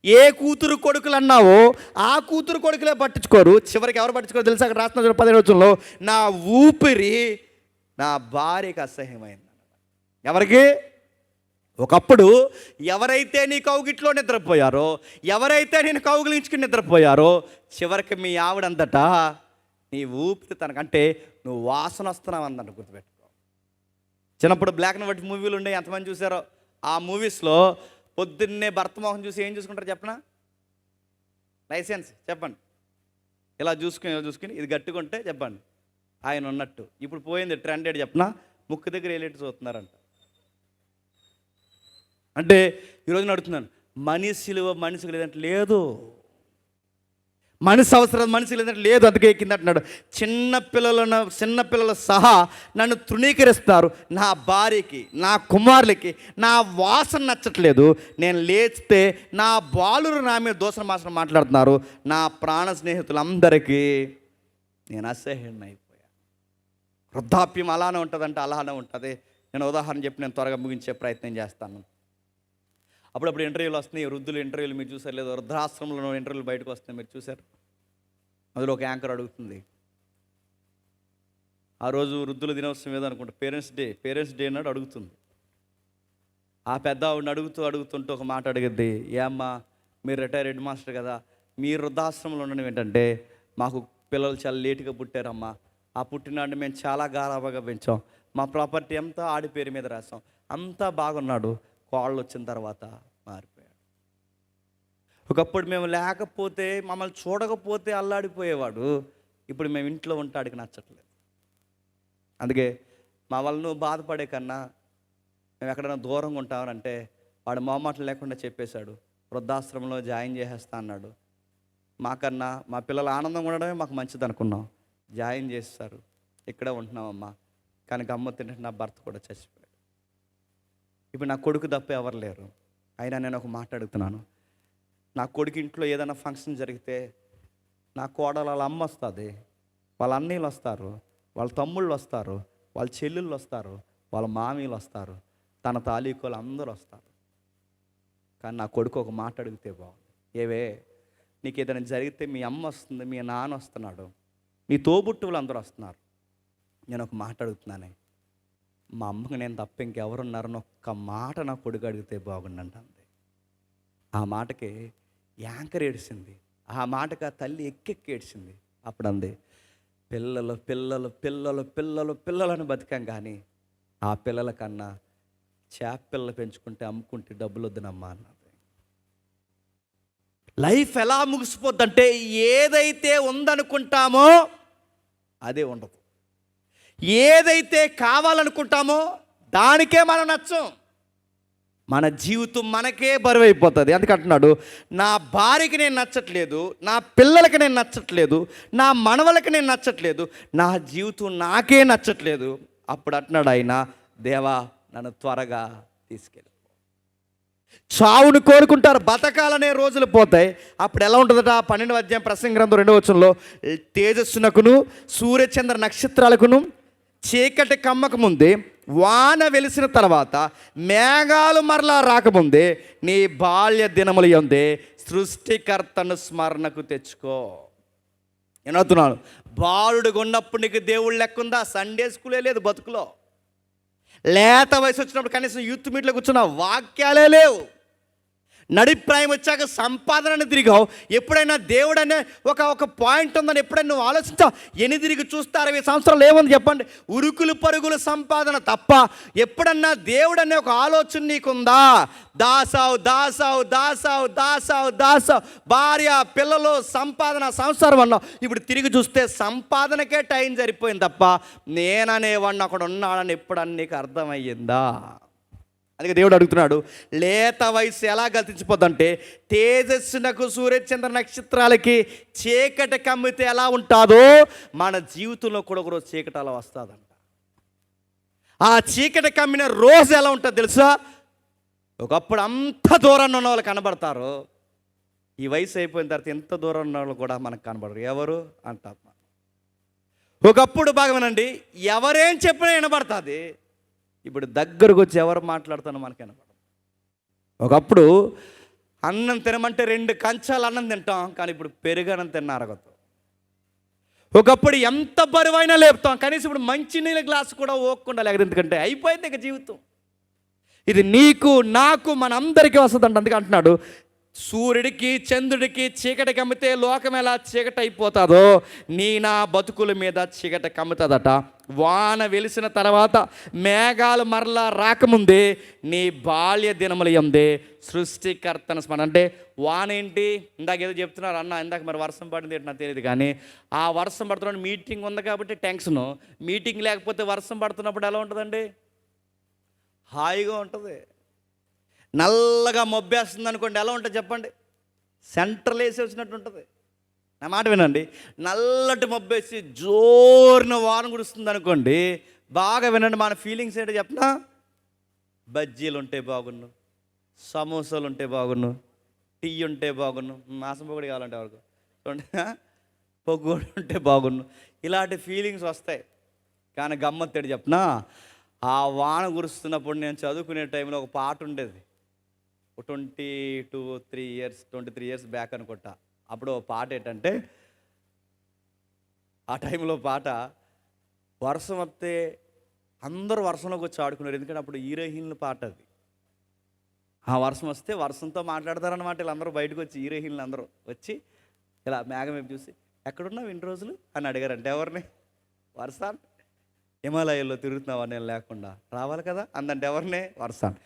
ఏ కూతురు కొడుకులు అన్నావో ఆ కూతురు కొడుకులే పట్టించుకోరు, చివరికి ఎవరు పట్టించుకోరు తెలుసా, అక్కడ రాసిన 15 వచనంలో, నా ఊపిరి నా భార్యకి అసహ్యమైంది. ఎవరికి? ఒకప్పుడు ఎవరైతే నీ కౌగిట్లో నిద్రపోయారో, ఎవరైతే నేను కౌగిలించుకుని నిద్రపోయారో, చివరికి మీ ఆవిడంతటా నీ ఊపిరి తనకంటే నువ్వు వాసన వస్తున్నావు అందంట. గుర్తుపెట్టుకో. చిన్నప్పుడు బ్లాక్ అండ్ వైట్ మూవీలు ఉండే, ఎంతమంది చూసారో? ఆ మూవీస్లో పొద్దున్నే భర్త మోహం చూసి ఏం చూసుకుంటారు చెప్పనా, లైసెన్స్ చెప్పండి, ఇలా చూసుకుని ఇది గట్టుకుంటే చెప్పండి ఆయన ఉన్నట్టు. ఇప్పుడు పోయింది ట్రెండెడ్ చెప్పనా, ముక్కు దగ్గర వెళ్ళేట్టు చూస్తున్నారంట. అంటే ఈరోజు అడుగుతున్నాను, మనిషికి లేదంటే లేదు, మనిషి అవసరం మనిషి లేదంటే లేదు. అందుకే కింద అంటున్నాడు, చిన్నపిల్లలు సహా నన్ను తృణీకరిస్తారు, నా భార్యకి నా కుమారులకి నా వాసన నచ్చట్లేదు, నేను లేచితే నా బాలురు నా మీద దోషణ మాసన మాట్లాడుతున్నారు, నా ప్రాణ స్నేహితులందరికీ నేను అసహ్యం అయిపోయా. వృద్ధాప్యం అలానే ఉంటుందంటే అలానే ఉంటుంది. నేను ఉదాహరణ చెప్పి నేను త్వరగా ముగించే ప్రయత్నం చేస్తాను. అప్పుడప్పుడు ఇంటర్వ్యూలు వస్తున్నాయి, వృద్ధులు ఇంటర్వ్యూలు మీరు చూసారు లేదు, వృద్ధాశ్రమంలో ఇంటర్వ్యూలు బయటకు వస్తున్నాయి, మీరు చూసారు. అందులో ఒక యాంకర్ అడుగుతుంది, ఆ రోజు వృద్ధుల దినోత్సవం ఏదో అనుకుంటా, పేరెంట్స్ డే అన్నాడు, అడుగుతుంది. ఆ పెద్ద ఆవిడని అడుగుతుంటే ఒక మాట అడిగిద్ది, ఏమ్మా మీరు రిటైర్డ్ హెడ్ మాస్టర్ కదా, మీరు వృద్ధాశ్రమంలో ఉండడం ఏంటంటే, మాకు పిల్లలు చాలా లేటుగా పుట్టారమ్మా, ఆ పుట్టినాడిని మేము చాలా గారాబగా పెంచాం, మా ప్రాపర్టీ అంతా ఆడి పేరు మీద రాసాం, అంతా బాగున్నాడు, కోళ్ళు వచ్చిన తర్వాత మారిపోయాడు. ఒకప్పుడు మేము లేకపోతే, మమ్మల్ని చూడకపోతే అల్లాడిపోయేవాడు, ఇప్పుడు మేము ఇంట్లో ఉంటాడికి నచ్చట్లేదు. అందుకే మా వాళ్ళను బాధపడే కన్నా మేము ఎక్కడైనా దూరంగా ఉంటామనంటే, వాడు మొహమాటం లేకుండా చెప్పేశాడు, వృద్ధాశ్రమంలో జాయిన్ చేసేస్తా అన్నాడు. మాకన్నా మా పిల్లల ఆనందంగా ఉండడమే మాకు మంచిది అనుకున్నాం, జాయిన్ చేస్తారు, ఇక్కడే ఉంటున్నామమ్మా, కానీ గమ్మత్తింటే నా భర్త కూడా చచ్చిపోయాడు. ఇప్పుడు నా కొడుకు తప్ప ఎవరు లేరు. అయినా నేను ఒక మాట అడుగుతున్నాను, నా కొడుకు ఇంట్లో ఏదైనా ఫంక్షన్ జరిగితే నా కోడలు వాళ్ళ అమ్మ వస్తుంది, వాళ్ళ అన్నయ్యలు వస్తారు, వాళ్ళ తమ్ముళ్ళు వస్తారు, వాళ్ళ చెల్లెళ్ళు వస్తారు, వాళ్ళ మామీలు వస్తారు, తన తాలూకోలు అందరూ వస్తారు. కానీ నా కొడుకు ఒక మాట అడిగితే బాగుంది, ఏవే నీకు ఏదైనా జరిగితే మీ అమ్మ వస్తుంది, మీ నాన్న వస్తున్నాడు, నీ తోబుట్టువులు అందరూ వస్తున్నారు, నేను ఒక మాట అడుగుతున్నానే, మా అమ్మకి నేను తప్ప ఇంకెవరున్నారని ఒక్క మాట నా కొడుకు అడిగితే బాగుండండి. ఆ మాటకి యాంకర్ ఏడిసింది, ఆ మాటకి ఆ తల్లి ఎక్కెక్కి ఏడిసింది. అప్పుడు అంది, పిల్లలు పిల్లలు పిల్లలు పిల్లలు పిల్లలను బతికాం, కానీ ఆ పిల్లల కన్నా చేప పిల్లలు పెంచుకుంటే అమ్ముకుంటే డబ్బులు వద్దునమ్మా అన్నది. లైఫ్ ఎలా ముగిసిపోద్దంటే ఏదైతే ఉందనుకుంటామో అదే ఉండదు. ఏదైతే కావాలనుకుంటామో దానికే మనం నచ్చం. మన జీవితం మనకే బరువు అయిపోతుంది. అందుకంటున్నాడు, నా భార్యకి నేను నచ్చట్లేదు, నా పిల్లలకి నేను నచ్చట్లేదు, నా మనవలకి నేను నచ్చట్లేదు, నా జీవితం నాకే నచ్చట్లేదు. అప్పుడు అంటున్నాడు ఆయన, దేవా నన్ను త్వరగా తీసుకెళ్ళి. చావును కోరుకుంటారు, బతకాలనే రోజులు పోతాయి. అప్పుడు ఎలా ఉంటుందట? 12వ అధ్యాయం ప్రసంగి గ్రంథం 2వ వచనంలో, తేజస్సునకును సూర్యచంద్ర నక్షత్రాలకును చీకటి కమ్మక ముందే, వాన వెలిసిన తర్వాత, మేఘాలు మరలా రాకముందే, నీ బాల్య దినములు యందే సృష్టికర్తను స్మరణకు తెచ్చుకో. నేను అవుతున్నాను, బాలుడుగా ఉన్నప్పుడు నీకు దేవుడు లెక్కుందా? సండే స్కూలే లేదు బతుకులో. లేత వయసు వచ్చినప్పుడు కనీసం యూత్ మీట్లో కూర్చున్న వాక్యాలే లేవు. నడిప్రాయం వచ్చాక సంపాదనని తిరిగావు. ఎప్పుడైనా దేవుడు అనే ఒక పాయింట్ ఉందని ఎప్పుడైనా నువ్వు ఆలోచించావు? ఎన్ని తిరిగి చూస్తే 60 సంవత్సరాలు ఏముంది చెప్పండి? ఉరుకులు పరుగులు సంపాదన తప్ప ఎప్పుడన్నా దేవుడు అనే ఒక ఆలోచన నీకుందా? దాసావు దాసావు దాసావు దాసావు దాసావు, భార్య పిల్లలు సంపాదన సంసారం అన్నావు. ఇప్పుడు తిరిగి చూస్తే సంపాదనకే టైం సరిపోయింది తప్ప నేననేవాడిని అక్కడ ఉన్నాడని ఎప్పుడన్నా నీకు అర్థమయ్యిందా? అందుకే దేవుడు అడుగుతున్నాడు, లేత వయసు ఎలా గతించిపోద్దంటే, తేజస్సునకు సూర్యచంద్ర నక్షత్రాలకి చీకటి కమ్మితే ఎలా ఉంటుందో మన జీవితంలో కూడా ఒకరోజు చీకటి అలా వస్తుందంట. ఆ చీకటి కమ్మిన రోజు ఎలా ఉంటుంది తెలుసా? ఒకప్పుడు అంత దూరాన్ని ఉన్న వాళ్ళు కనబడతారు, ఈ వయసు అయిపోయిన తర్వాత ఎంత దూరం ఉన్న వాళ్ళు కూడా మనకు కనబడరు. ఎవరు అంటారు? ఒకప్పుడు భాగమేనండి, ఎవరేం చెప్పినా వినబడుతుంది. ఇప్పుడు దగ్గరకు వచ్చి ఎవరు మాట్లాడుతానో మనకు వినపడదు. ఒకప్పుడు అన్నం తినమంటే 2 కంచాలు అన్నం తింటాం, కానీ ఇప్పుడు పెరుగన్నం తిన్న అరగదు. ఒకప్పుడు ఎంత బరువైనా లేపుతాం, కనీసం ఇప్పుడు మంచినీళ్ళ గ్లాసు కూడా ఓకుండా లేకపోతే, ఎందుకంటే అయిపోయింది ఇక జీవితం. ఇది నీకు నాకు మనందరికీ వస్తుందంట. అందుకే అంటున్నాడు, సూర్యుడికి చంద్రుడికి చీకటి కమ్మితే లోకం ఎలా చీకటి అయిపోతుందో నా బతుకుల మీద చీకటి కమ్ముతుందట. వాన వెలిసిన తర్వాత, మేఘాలు మరలా రాకముందే, నీ బాల్య దినములు యందే సృష్టికర్తను స్మరణ. అంటే వాన ఏంటి? ఇందాక ఏదో చెప్తున్నారు అన్న, ఇందాక మరి వర్షం పడింది ఏంటి నాకు తెలియదు, కానీ ఆ వర్షం పడుతున్నప్పుడు మీటింగ్ ఉంది కాబట్టి టెన్షను. మీటింగ్ లేకపోతే వర్షం పడుతున్నప్పుడు ఎలా ఉంటుందండి? హాయిగా ఉంటుంది. నల్లగా మొబ్బేస్తుంది అనుకోండి, ఎలా ఉంటుంది చెప్పండి? సెంట్రల్ వేసి వచ్చినట్టు ఉంటుంది. నా మాట వినండి, నల్లటి మొబ్బేసి జోరున వాన కురుస్తుంది అనుకోండి, బాగా వినండి, మన ఫీలింగ్స్ ఏంటో చెప్పనా? బజ్జీలు ఉంటే బాగున్ను, సమోసాలు ఉంటే బాగున్ను, టీ ఉంటే బాగున్ను, మాసం పొగడి కావాలంటే వరకు పొగ్గుడు ఉంటే బాగున్ను, ఇలాంటి ఫీలింగ్స్ వస్తాయి. కానీ గమ్మత్తేడు చెప్పనా, ఆ వాన కురుస్తున్నప్పుడు నేను చదువుకునే టైంలో ఒక పాట ఉండేది. 23 ఇయర్స్ బ్యాక్ అనుకుంటా. అప్పుడు పాట ఏంటంటే, ఆ టైంలో పాట, వర్షం వస్తే అందరూ వర్షంలోకి వచ్చి ఆడుకున్నారు. ఎందుకంటే అప్పుడు హీరోయిన్ల పాట అది. ఆ వర్షం వస్తే వర్షంతో మాట్లాడతారనమాట. వీళ్ళందరూ బయటకు వచ్చి, హీరోయిన్లు అందరూ వచ్చి ఇలా మేఘం వైపు చూసి, ఎక్కడున్నావు ఇన్ని రోజులు అని అడిగారంటే ఎవరిని? వర్షాన్ని. హిమాలయాల్లో తిరుగుతున్నావా నేను లేకుండా? రావాలి కదా అందంటే ఎవరినే? వర్షాన్ని.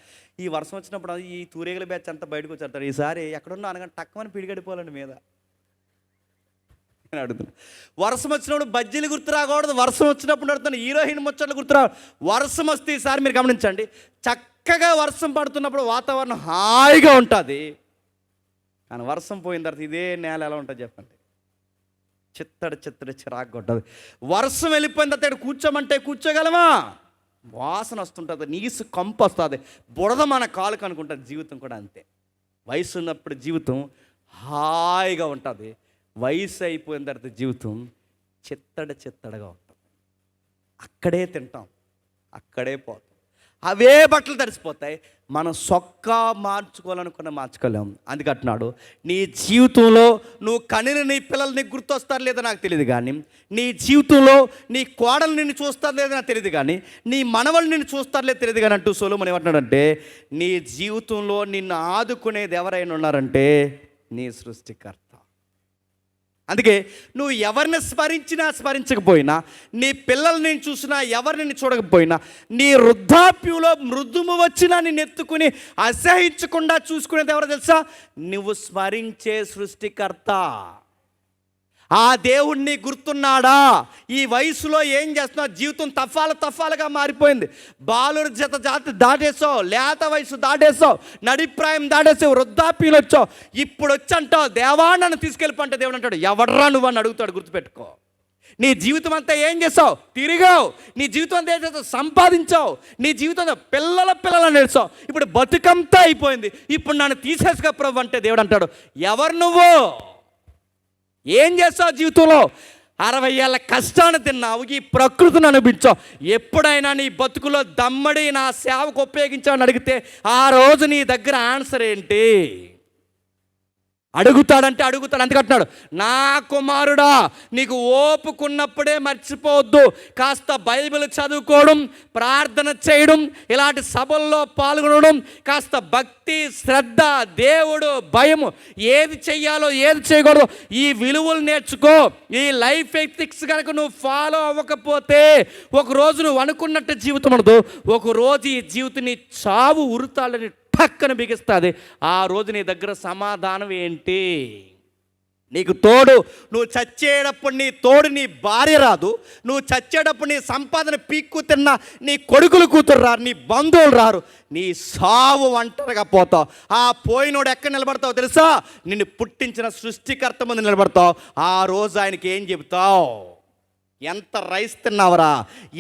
ఈ వర్షం వచ్చినప్పుడు ఈ తూరేగల బ్యాచ్ అంతా బయటకు వచ్చేస్తారు. ఈసారి ఎక్కడున్నా అనగానే టక్కమని పిడిగడిపోవాలండి మీద. నేను అడుగుతున్నా, వర్షం వచ్చినప్పుడు బజ్జీలు గుర్తు రాకూడదు, వర్షం వచ్చినప్పుడు అడుగుతాను హీరోయిన్ ముచ్చట్లు గుర్తురా. వర్షం వస్తే ఈసారి మీరు గమనించండి, చక్కగా వర్షం పడుతున్నప్పుడు వాతావరణం హాయిగా ఉంటుంది. కానీ వర్షం పోయిన తర్వాత ఇదే నేల ఎలా ఉంటుంది చెప్పండి? చిత్తడి చిరాకు ఉంటుంది. వర్షం వెళ్ళిపోయిన తర్వాత కూర్చోమంటే కూర్చోగలమా? వాసన వస్తుంటుంది, నీసు కంపు వస్తుంది, బురద మన కాలుకు అనుకుంటుంది. జీవితం కూడా అంతే. వయసు ఉన్నప్పుడు జీవితం హాయిగా ఉంటుంది, వయసు అయిపోయిన తర్వాత జీవితం చిత్తడిగా ఉంటుంది. అక్కడే తింటాం, అక్కడే పోతాం, అవే బట్టలు తడిసిపోతాయి. మనం సొక్కా మార్చుకోవాలనుకున్న మార్చుకోలేము. అందుకే అంటున్నాడు, నీ జీవితంలో నువ్వు కనిన నీ పిల్లలు నీకు గుర్తొస్తారు లేదో నాకు తెలియదు, కానీ నీ జీవితంలో నీ కోడలు నిన్ను చూస్తారు లేదో నాకు తెలియదు, కానీ నీ మనవలు నిన్ను చూస్తారు లేదో తెలియదు, కానీ అంటూ సొలొమోను ఏమంటున్నాడంటే, నీ జీవితంలో నిన్ను ఆదుకునేది ఎవరైనా ఉన్నారంటే నీ సృష్టికర్త. అందుకే నువ్వు ఎవరిని స్మరించినా స్మరించకపోయినా, నీ పిల్లల్ని చూసినా, ఎవరిని చూడకపోయినా, నీ వృద్ధాప్యంలో మృదుము వచ్చినా నిన్ను ఎత్తుకుని అసహించకుండా చూసుకునేది ఎవరో తెలుసా? నువ్వు స్మరించే సృష్టికర్త. ఆ దేవుణ్ణి గుర్తున్నాడా? ఈ వయసులో ఏం చేస్తున్నావు? జీవితం తఫాలుగా మారిపోయింది. బాలుర జాతి దాటేసావు, లేత వయసు దాటేసావు, నడిప్రాయం దాటేసావు, వృద్ధాప్యంలో వచ్చావు. ఇప్పుడు వచ్చి అంటావు దేవా నన్ను తీసుకెళ్ళిపోంటే దేవుడు అంటాడు ఎవడ్రా నువ్వు అని అడుగుతాడు. గుర్తుపెట్టుకో. నీ జీవితం అంతా ఏం చేసావు? తిరిగావు. నీ జీవితం అంతా ఏం చేసావు? సంపాదించావు. నీ జీవితం పిల్లలను నేర్చావు. ఇప్పుడు బతుకంతా అయిపోయింది. ఇప్పుడు నన్ను తీసేసుకో ప్రభు అంటే దేవుడు అంటాడు ఎవరు నువ్వు? ఏం చేస్తావు జీవితంలో? 60 ఏళ్ళ కష్టాన్ని తిన్నావు, ఈ ప్రకృతిని అనుభవించావు. ఎప్పుడైనా నీ బతుకులో దమ్మడి నా సేవకు ఉపయోగించావని అడిగితే ఆ రోజు నీ దగ్గర ఆన్సర్ ఏంటి? అడుగుతాడు. అందుకంటున్నాడు నా కుమారుడా, నీకు ఓపుకున్నప్పుడే మర్చిపోవద్దు. కాస్త బైబిల్ చదువుకోవడం, ప్రార్థన చేయడం, ఇలాంటి సభల్లో పాల్గొనడం, కాస్త భక్తి, శ్రద్ధ, దేవుడు భయము, ఏది చెయ్యాలో ఏది చేయకూడదు, ఈ విలువలు నేర్చుకో. ఈ లైఫ్ ఎథిక్స్ కనుక నువ్వు ఫాలో అవ్వకపోతే ఒకరోజు నువ్వు అనుకున్నట్టు జీవితం ఉండదు. ఒకరోజు ఈ జీవితం నీ చావు ఉరుతాలని పక్కన బిగిస్తుంది. ఆ రోజు నీ దగ్గర సమాధానం ఏంటి? నీకు తోడు, నువ్వు చచ్చేటప్పుడు నీ తోడు నీ భార్య రాదు. నువ్వు చచ్చేటప్పుడు నీ సంపాదన పీక్కు తిన్న నీ కొడుకులు కూతురు రారు, నీ బంధువులు రారు. నీ సావు ఒంటరిగా పోతావు. ఆ పోయినోడు ఎక్కడ నిలబడతావు తెలుసా? నిన్ను పుట్టించిన సృష్టికర్త ముందు నిలబడతావు. ఆ రోజు ఆయనకి ఏం చెబుతావు? ఎంత రైస్ తిన్నావరా,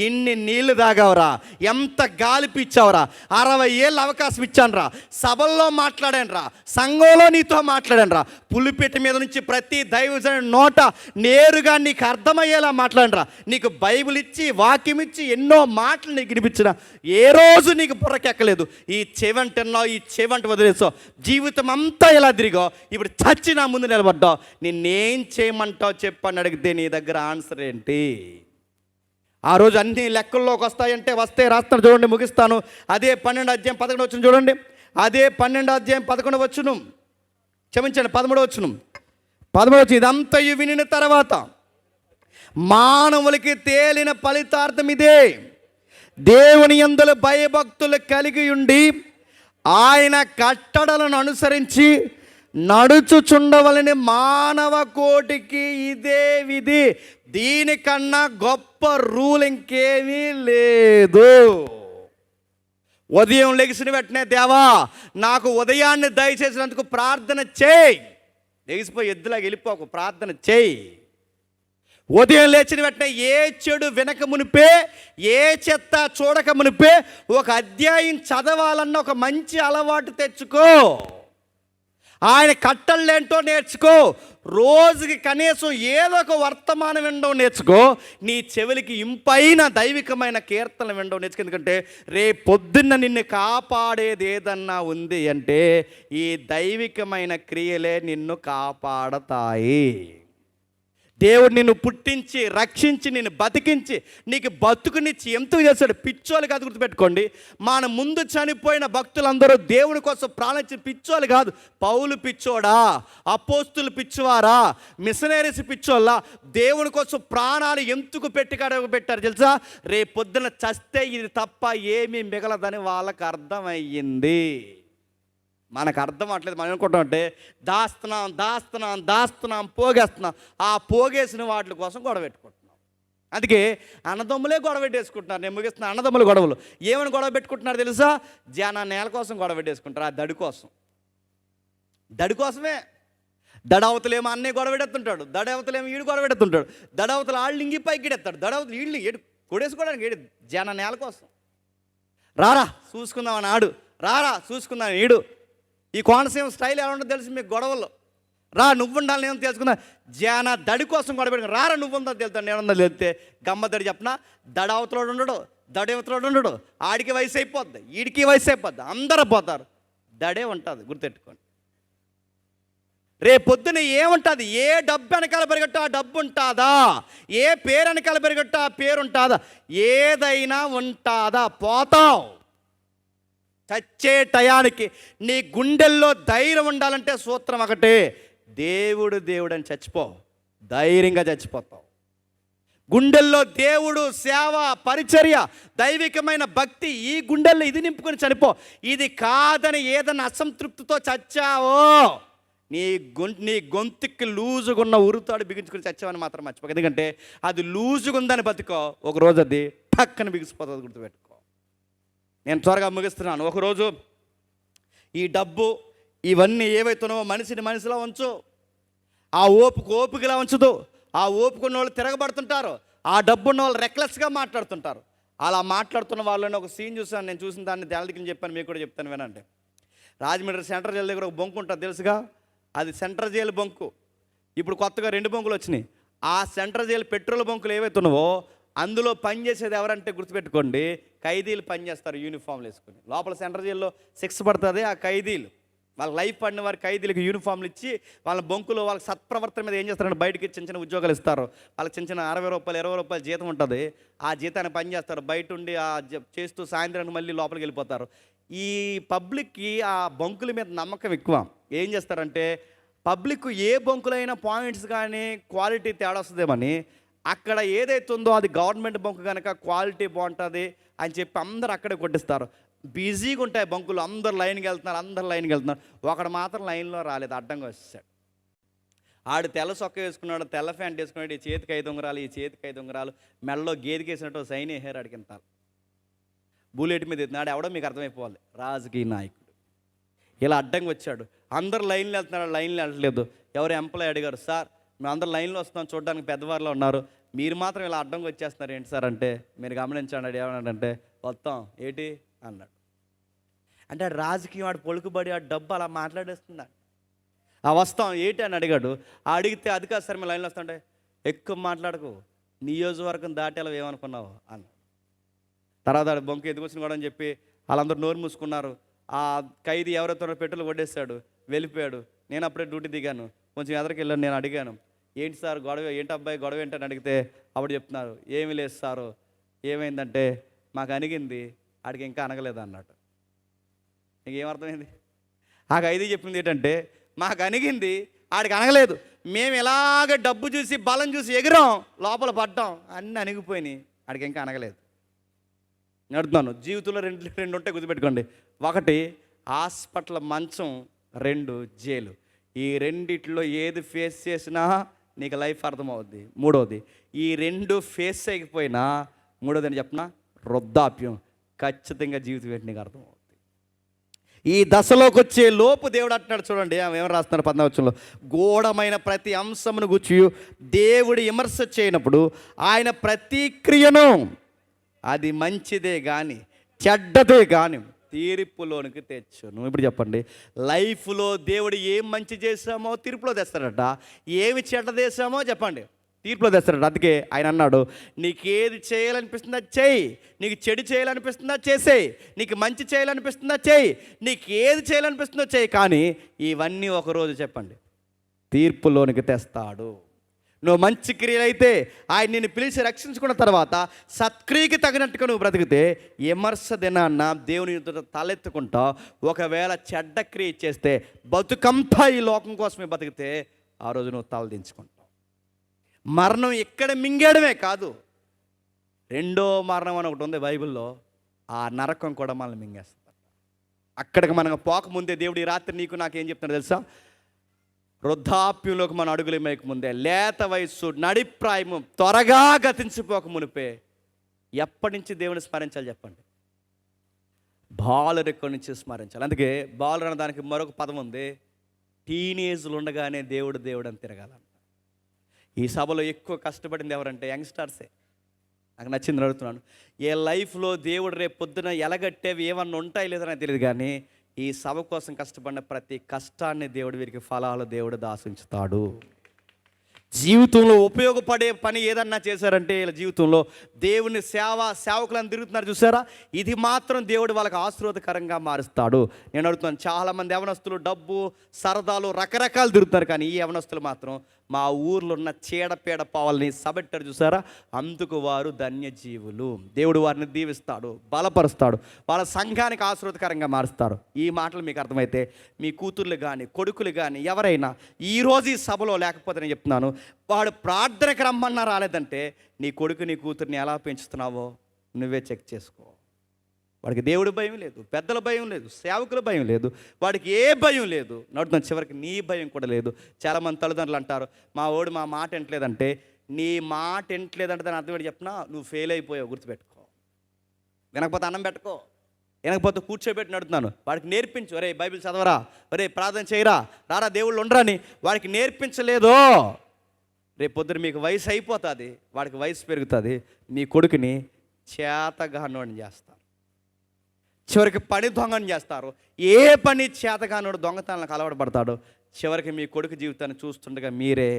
ఎన్ని నీళ్లు తాగావరా, ఎంత గాలి పీచ్చావరా, 60 ఏళ్ళు అవకాశం ఇచ్చానురా, సభల్లో మాట్లాడానురా, సంఘంలో నీతో మాట్లాడానురా, పులిపెట్టి మీద నుంచి ప్రతి దైవజనుడి నోట నేరుగా నీకు అర్థమయ్యేలా మాట్లాడరా, నీకు బైబిల్ ఇచ్చి వాక్యం ఇచ్చి ఎన్నో మాటలు నీకు వినిపించిన ఏ రోజు నీకు బుర్రకెక్కలేదు. ఈ చెవంటున్నావు, ఈ చెవంట వదిలేసావు, జీవితం అంతా ఇలా తిరిగావు. ఇప్పుడు చచ్చి నా ముందు నిలబడ్డావు. నిన్నేం చేయమంటావు చెప్పని అడిగితే నీ దగ్గర ఆన్సర్ ఏంటి? ఆ రోజు అన్ని లెక్కల్లోకి వస్తాయంటే వస్తే రాస్తాను చూడండి, ముగిస్తాను. అదే 12వ అధ్యాయం 11వ వచనం చూడండి. అదే 12వ అధ్యాయం 11వ వచనం, క్షమించండి 13వ వచనం. 13వ వచనం, ఇదంతయు వినిన తర్వాత మానవులకి తేలిన ఫలితార్థం ఇదే, దేవుని యందు భయభక్తులు కలిగి ఉండి ఆయన కట్టడలను అనుసరించి నడుచుచుండవలని మానవ కోటికి ఇదే విధి. దీనికన్నా గొప్ప రూల్ ఇంకేమీ లేదు. ఉదయం లెగిసిన వెంటనే దేవా నాకు ఉదయాన్ని దయచేసినందుకు ప్రార్థన చేయి. లెగిసిపోయి ఎద్దులాగా వెళ్ళిపోకు, ప్రార్థన చేయి. ఉదయం లేచిన వెంటనే ఏ చెడు వినక మునిపే, ఏ చెత్త చూడక మునిపే ఒక అధ్యాయం చదవాలన్న ఒక మంచి అలవాటు తెచ్చుకో. ఆయన కట్టళ్ళేంటో నేర్చుకో. రోజుకి కనీసం ఏదో ఒక వర్తమానం వినడం నేర్చుకో. నీ చెవులకి ఇంపైన దైవికమైన కీర్తనలు వినడం నేర్చుకో. ఎందుకంటే రేపొద్దున్న నిన్ను కాపాడేది ఏదన్నా ఉంది అంటే ఈ దైవికమైన క్రియలే నిన్ను కాపాడతాయి. దేవుడు నిన్ను పుట్టించి, రక్షించి, నిన్ను బతికించి, నీకు బతుకునిచ్చి ఎంతో చేశాడు. పిచ్చోళ్ళు కాదు, గుర్తుపెట్టుకోండి. మన ముందు చనిపోయిన భక్తులందరూ దేవుని కోసం ప్రాణించిన పిచ్చోళ్ళు కాదు. పౌలు పిచ్చోడా, అపోస్తులు పిచ్చివారా, మిషనరీస్ పిచ్చోళ్ళ? దేవుని కోసం ప్రాణాలు ఎందుకు పెట్టారు తెలుసా? రేపొద్దున చస్తే ఇది తప్ప ఏమీ మిగలదని వాళ్ళకి అర్థమయ్యింది. మనకు అర్థం అవ్వట్లేదు. మనం అనుకుంటాం అంటే దాస్తున్నాం పోగేస్తున్నాం. ఆ పోగేసిన వాటి కోసం గొడవ పెట్టుకుంటున్నాం. అందుకే అన్నదమ్ములే గొడవ పెట్టేసుకుంటున్నారు. నేను ముగిస్తున్నా. అన్నదమ్ముల గొడవలు ఏమని గొడవ పెట్టుకుంటున్నారు తెలుసా? నేల కోసం గొడవ పెట్టేసుకుంటారు. ఆ దడి కోసమే. దడవతలేమో అన్నీ గొడవ పెడుతుంటాడు, దడవతలేమో ఈడు గొడవ పెడుతుంటాడు, దడవతలు వాళ్ళు ఇంగి పైకి ఎడతాడు, దడవతలు వీళ్ళు ఏడు కొడేసుకోవడానికి ఏడు నేల కోసం. రారా చూసుకుందామని ఆడు, రారా చూసుకుందాం ఈడు. ఈ కోనసీమ స్టైల్ ఎలా ఉంటుందో తెలిసి మీకు గొడవల్లో. రా నువ్వుండాలి నేను తెలుసుకుందా. దడి కోసం గొడవ పెట్టుకుని రారా నువ్వుందో తెలుతాను నేనుందో తెలితే గమ్మదడి చెప్పిన దడవతలోడు ఉండడు, దడవతలోడు ఉండడు. ఆడికి వయసు అయిపోద్ది, ఈడికి వయసు అయిపోద్ది, అందరూ పోతారు. దడే ఉంటుంది, గుర్తెట్టుకోండి. రేపొద్దున ఏముంటుంది? ఏ డబ్బు వెనకాల పెరగట్టు ఆ డబ్బు ఉంటుందా? ఏ పేరు వెనకాల పెరగట్టు ఆ పేరు ఉంటుందా? ఏదైనా ఉంటుందా? పోతావు. చచ్చే టయానికి నీ గుండెల్లో ధైర్యం ఉండాలంటే సూత్రం ఒకటే, దేవుడు అని చచ్చిపో. ధైర్యంగా చచ్చిపోతావు. గుండెల్లో దేవుడు, సేవ, పరిచర్య, దైవికమైన భక్తి, ఈ గుండెల్లో ఇది నింపుకొని చనిపో. ఇది కాదని ఏదైనా అసంతృప్తితో చచ్చావో నీ గొంతుకి లూజుగా ఉన్న ఉరుతాడు బిగించుకుని చచ్చావని మాత్రం మర్చిపో. ఎందుకంటే అది లూజుగా ఉందని బతుకో, ఒకరోజు అది టక్కన బిగిసిపోతుంది, గుర్తుపెట్టుకో. నేను త్వరగా ముగిస్తున్నాను. ఒకరోజు ఈ డబ్బు ఇవన్నీ ఏవైతున్నావో మనిషిలో ఉంచు. ఆ ఓపికలా ఉంచదు. ఆ ఓపుకున్న వాళ్ళు తిరగబడుతుంటారు, ఆ డబ్బు ఉన్న వాళ్ళు రెక్లెస్గా మాట్లాడుతుంటారు. అలా మాట్లాడుతున్న వాళ్ళని ఒక సీన్ చూసాను. నేను చూసిన దాన్ని దేవదికి చెప్పాను, మీకు కూడా చెప్తాను వినండి. రాజమండ్రి సెంట్రల్ జైలు దగ్గర ఒక బొంకు ఉంటుంది తెలుసుగా, అది సెంట్రల్ జైలు బొంకు. ఇప్పుడు కొత్తగా 2 బొంకులు వచ్చినాయి. ఆ సెంట్రల్ జైలు పెట్రోల్ బొంకులు ఏవైతున్నావో అందులో పనిచేసేది ఎవరంటే గుర్తుపెట్టుకోండి, ఖైదీలు పనిచేస్తారు యూనిఫామ్లు వేసుకుని. లోపల సెంట్రల్ జైల్లో శిక్ష పడుతుంది. ఆ ఖైదీలు వాళ్ళ లైఫ్ పడిన వారి ఖైదీలకు యూనిఫామ్లు ఇచ్చి వాళ్ళ బొంకులు వాళ్ళకి సత్ప్రవర్తన మీద ఏం చేస్తారంటే బయటకి చిన్న ఉద్యోగాలు ఇస్తారు. వాళ్ళకి చిన్న 60 రూపాయలు 20 రూపాయలు జీతం ఉంటుంది. ఆ జీతాన్ని పని చేస్తారు. బయట ఉండి చేస్తూ సాయంత్రానికి మళ్ళీ లోపలికి వెళ్ళిపోతారు. ఈ పబ్లిక్కి ఆ బొంకుల మీద నమ్మకం ఎక్కువ. ఏం చేస్తారంటే పబ్లిక్ ఏ బొంకులైనా పాయింట్స్ కానీ క్వాలిటీ తేడా వస్తుందేమని అక్కడ ఏదైతే ఉందో అది గవర్నమెంట్ బొంకు కనుక క్వాలిటీ బాగుంటుంది అని చెప్పి అందరూ అక్కడే కొట్టిస్తారు. బిజీగా ఉంటాయి బంకులు, అందరు లైన్కి వెళ్తున్నారు. ఒకడు మాత్రం లైన్లో రాలేదు, అడ్డంగా వచ్చేసాడు. ఆడు తెల్ల సొక్క వేసుకున్నాడు, తెల్ల ప్యాంట్ వేసుకున్నాడు, ఈ చేతికి 5 ఉంగరాలు, ఈ చేతికి 5 ఉంగరాలు, మెడలో గేదెకేసినట్టు సైన్ వేసారు. అడిగింతారు బుల్లెట్ మీద ఎత్తున్నాడు. ఎవడో మీకు అర్థమైపోవాలి, రాజకీయ నాయకుడు. ఇలా అడ్డంగా వచ్చాడు. అందరు లైన్లో వెళ్తున్నాడు, లైన్లో వెళ్ళట్లేదు. ఎవరు ఎంప్లాయ్ అడిగారు, సార్ మేము అందరు లైన్లో వస్తున్నాం, చూడడానికి పెద్దవారిలో ఉన్నారు, మీరు మాత్రం ఇలా అడ్డంగా వచ్చేస్తున్నారు ఏంటి సార్ అంటే, మీరు గమనించండి ఏమన్నాడంటే, వస్తాం ఏంటి అన్నాడు. అంటే రాజకీయం వాడు పొలుకుబడి ఆ డబ్బు అలా మాట్లాడేస్తున్నాడు. ఆ వస్తాం ఏంటి అని అడిగాడు. అడిగితే అది కాదు సార్ మేము లైన్లో వస్తుంటే, ఎక్కువ మాట్లాడకు, నియోజకవర్గం దాటేలా ఏమనుకున్నావు అన్న. తర్వాత బొంకు ఎదుగు వచ్చిన కూడా అని చెప్పి వాళ్ళందరూ నోరు మూసుకున్నారు. ఆ ఖైదీ ఎవరైతే పెట్రోల్ కొట్టేశాడు, వెళ్ళిపోయాడు. నేను అప్పుడే డ్యూటీ దిగాను, కొంచెం ఎదరికి వెళ్ళాను. నేను అడిగాను, ఏంటి సార్ గొడవ, ఏంటి అబ్బాయి గొడవ ఏంటని అడిగితే అప్పుడు చెప్తున్నారు, ఏమీ లేదు సారు, ఏమైందంటే మాకు అనిగింది, ఆడికి ఇంకా అనగలేదు అన్నట్టు. ఇంకేమర్థమైంది? ఆ ఖైదీ చెప్పింది ఏంటంటే, మాకు అనిగింది, ఆడికి అనగలేదు, మేము ఎలాగ డబ్బు చూసి బలం చూసి ఎగిరాం, లోపల పడ్డాం, అన్నీ అణిగిపోయినాయి, ఆడికి ఇంకా అనగలేదు. నడుతున్నాను. జీవితంలో రెండు ఉంటాయి, గుర్తుపెట్టుకోండి. ఒకటి హాస్పిటల్ మంచం, 2 జైలు. ఈ రెండిట్లో ఏది ఫేస్ చేసినా నీకు లైఫ్ అర్థమవుద్ది. మూడోది, ఈ 2 ఫేస్ చేయకపోయినా మూడోది అని చెప్పిన వృద్ధాప్యం, ఖచ్చితంగా జీవితం ఏంటి నీకు అర్థమవుద్ది. ఈ దశలోకి వచ్చే లోపు దేవుడు అంటున్నాడు, చూడండి ఏమేమి రాస్తున్నారు 14వచనంలో, గూఢమైన ప్రతి అంశమును గుచ్చి దేవుడు విమర్శ చేయనప్పుడు ఆయన ప్రతి క్రియను అది మంచిదే కానీ చెడ్డదే కానీ తీర్పులోనికి తెచ్చును. ఇప్పుడు చెప్పండి, లైఫ్లో దేవుడు ఏం మంచి చేసామో తీర్పులో తెస్తాడట, ఏమి చెడ్డ చేసామో చెప్పండి తీర్పులో తెస్తాడట. అందుకే ఆయన అన్నాడు, నీకేది చేయాలనిపిస్తుందా చేయి, నీకు చెడు చేయాలనిపిస్తుందా చేసేయి, నీకు మంచి చేయాలనిపిస్తుందా చేయి, నీకు ఏది చేయాలనిపిస్తుందో చేయి, కానీ ఇవన్నీ ఒకరోజు చెప్పండి తీర్పులోనికి తెస్తాడు. నువ్వు మంచి క్రియలైతే ఆయన నిన్ను పిలిచి రక్షించుకున్న తర్వాత సత్క్రియకి తగినట్టుగా నువ్వు బ్రతికితే విమర్శ దినాన్న దేవుని తలెత్తుకుంటా. ఒకవేళ చెడ్డ క్రియ చేస్తే బతుకంతా ఈ లోకం కోసమే బతికితే ఆ రోజు నువ్వు తలదించుకుంటావు. మరణం ఎక్కడ మింగేయడమే కాదు, రెండో మరణం అని ఒకటి ఉంది బైబిల్లో, ఆ నరకం కూడా మనల్ని మింగేస్తుంది. అక్కడికి మనం పోకముందే దేవుడు ఈ రాత్రి నీకు నాకేం చెప్తున్నాడు తెలుసా, వృద్ధాప్యంలోకి మన అడుగులు మేకముందే, లేత వయస్సు నడిప్రాయము త్వరగా గతించిపోక మునిపే ఎప్పటి నుంచి దేవుని స్మరించాలి చెప్పండి, బాలురెక్కడి నుంచి స్మరించాలి. అందుకే బాలురు అన్న దానికి మరొక పదం ఉంది, టీనేజ్లు ఉండగానే దేవుడు దేవుడు అని తిరగాలంట. ఈ సభలో ఎక్కువ కష్టపడింది ఎవరంటే యంగ్స్టర్సే. నాకు నచ్చింది అడుగుతున్నాను, ఏ లైఫ్లో దేవుడు రేపు పొద్దున ఎలగట్టేవి ఏమన్నా ఉంటాయి లేదో నాకు తెలియదు, కానీ ఈ సభ కోసం కష్టపడిన ప్రతి కష్టాన్ని దేవుడు వీరికి ఫలాలు దేవుడు దాసించుతాడు. జీవితంలో ఉపయోగపడే పని ఏదన్నా చేశారంటే వీళ్ళ జీవితంలో దేవుని సేవకులను తిరుగుతున్నారు చూసారా, ఇది మాత్రం దేవుడు వాళ్ళకి ఆశీర్వాదకరంగా మారుస్తాడు. నేను అడుగుతున్నాను, చాలామంది యవనస్తులు డబ్బు సరదాలు రకరకాలు తిరుగుతున్నారు, కానీ ఈ యవనస్తులు మాత్రం మా ఊర్లో ఉన్న చీడపీడ పావల్ని సబెట్టారు చూసారా, అందుకు వారు ధన్యజీవులు. దేవుడు వారిని దీవిస్తాడు, బలపరుస్తాడు, వాళ్ళ సంఘానికి ఆశీర్వాదకరంగా మారుస్తాడు. ఈ మాటలు మీకు అర్థమైతే మీ కూతుర్లు కానీ కొడుకులు కానీ ఎవరైనా ఈరోజు ఈ సభలో లేకపోతే నేను చెప్తున్నాను, వాడు ప్రార్థనకి రమ్మన్నా రాలేదంటే నీ కొడుకు నీ కూతుర్ని ఎలా పెంచుతున్నావో నువ్వే చెక్ చేసుకో. వాడికి దేవుడి భయం లేదు, పెద్దల భయం లేదు, సేవకుల భయం లేదు, వాడికి ఏ భయం లేదు. నడుతున్న చివరికి నీ భయం కూడా లేదు. చాలామంది తల్లిదండ్రులు అంటారు, మా వాడు మా మాట వింటలేదంటే, నీ మాట వింటలేదంటే దాని అర్థం ఏంటి చెప్పినా, నువ్వు ఫెయిల్ అయిపోయావు, గుర్తుపెట్టుకో. వినకపోతే అన్నం పెట్టుకో, వినకపోతే కూర్చోబెట్టి నడుతున్నాను. వాడికి నేర్పించు, ఒరే బైబిల్ చదవరా, ఒరే ప్రార్థన చేయరా, రారా దేవుళ్ళు ఉండరని వాడికి నేర్పించలేదో, రేపు పొద్దున మీకు వయసు అయిపోతుంది, వాడికి వయసు పెరుగుతుంది, మీ కొడుకుని చేతగానోడిని చేస్తారు. చివరికి పని దొంగని చేస్తారు. ఏ పని చేతగానోడు దొంగతనాలకు అలవాటు పడతాడో చివరికి మీ కొడుకు జీవితాన్ని చూస్తుండగా మీరే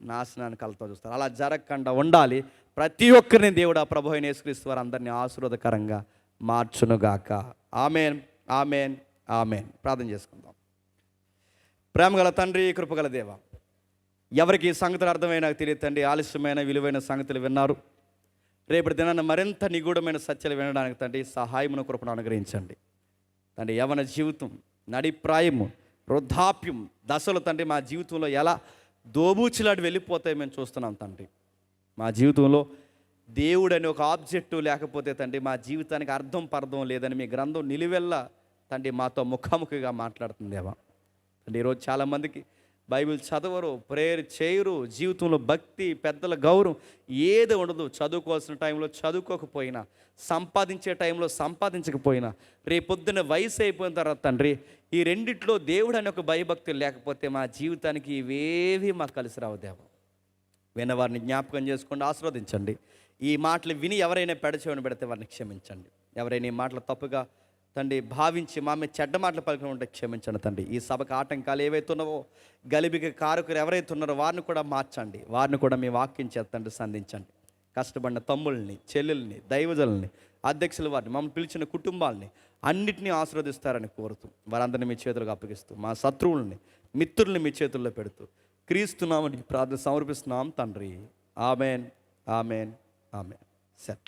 నాశనానికి కలుతో చూస్తారు. అలా జరగకుండా ఉండాలి. ప్రతి ఒక్కరిని దేవుడు ఆ ప్రభు అయిన యేసుక్రీస్తు వారు అందరినీ ఆశీర్వాదకరంగా మార్చునుగాక. Amen, amen, amen. ప్రార్థన చేసుకుందాం. ప్రేమగల తండ్రి, కృపగల దేవ, ఎవరికి ఈ సంగతులు అర్థమైన నాకు తెలియదు తండ్రి. ఆలస్యమైన విలువైన సంగతులు విన్నారు. రేపటి దినాన్ని మరింత నిగూఢమైన సత్యాలు వినడానికి తండ్రి సహాయమును కృపను అనుగ్రహించండి తండ్రి. యవన జీవితం, నడిప్రాయము, వృద్ధాప్యం దశలు తండ్రి మా జీవితంలో ఎలా దోబూచిలాడి వెళ్ళిపోతాయి మేము చూస్తున్నాం తండ్రి. మా జీవితంలో దేవుడు అనే ఒక ఆబ్జెక్టు లేకపోతే తండ్రి మా జీవితానికి అర్థం పర్థం లేదని మీ గ్రంథం నిలువెల్లా తండ్రి మాతో ముఖాముఖిగా మాట్లాడుతుందేవా తండ్రి. ఈరోజు చాలామందికి బైబిల్ చదవరు, ప్రేయర్ చేయరు, జీవితంలో భక్తి, పెద్దల గౌరవం ఏది ఉండదు. చదువుకోవాల్సిన టైంలో చదువుకోకపోయినా, సంపాదించే టైంలో సంపాదించకపోయినా, రేపొద్దున వయసు అయిపోయిన తర్వాత తండ్రి ఈ రెండిట్లో దేవుడు అనే ఒక భయభక్తులు లేకపోతే మా జీవితానికి ఇవేవి మాకు కలిసి రావు దేవా. విన్నవారిని జ్ఞాపకం చేసుకోండి, ఆశీర్వదించండి. ఈ మాటలు విని ఎవరైనా పెడచెవిన పెడితే వారిని క్షమించండి. ఎవరైనా ఈ మాటలు తప్పుగా తండ్రి భావించి మా మీద చెడ్డ మాటలు పలికిన ఉంటే క్షమించండి తండ్రి. ఈ సభకు ఆటంకాలు ఏవైతే ఉన్నావో, గలిబికి కారకులు ఎవరైతే ఉన్నారో వారిని కూడా మార్చండి. వారిని కూడా మీ వాక్యం చేత తండ్రి సంధించండి. కష్టపడిన తమ్ముళ్ళని, చెల్లెల్ని, దైవజల్ని, అధ్యక్షుల వారిని, మమ్మల్ని పిలిచిన కుటుంబాలని అన్నిటినీ ఆశీర్వదిస్తారని కోరుతూ వారందరినీ మీ చేతులకు అప్పగిస్తూ మా శత్రువుల్ని, మిత్రుల్ని మీ చేతుల్లో పెడుతూ క్రీస్తునామని ప్రార్థన సమర్పిస్తున్నాం తండ్రి. Amen, amen, amen. సరే.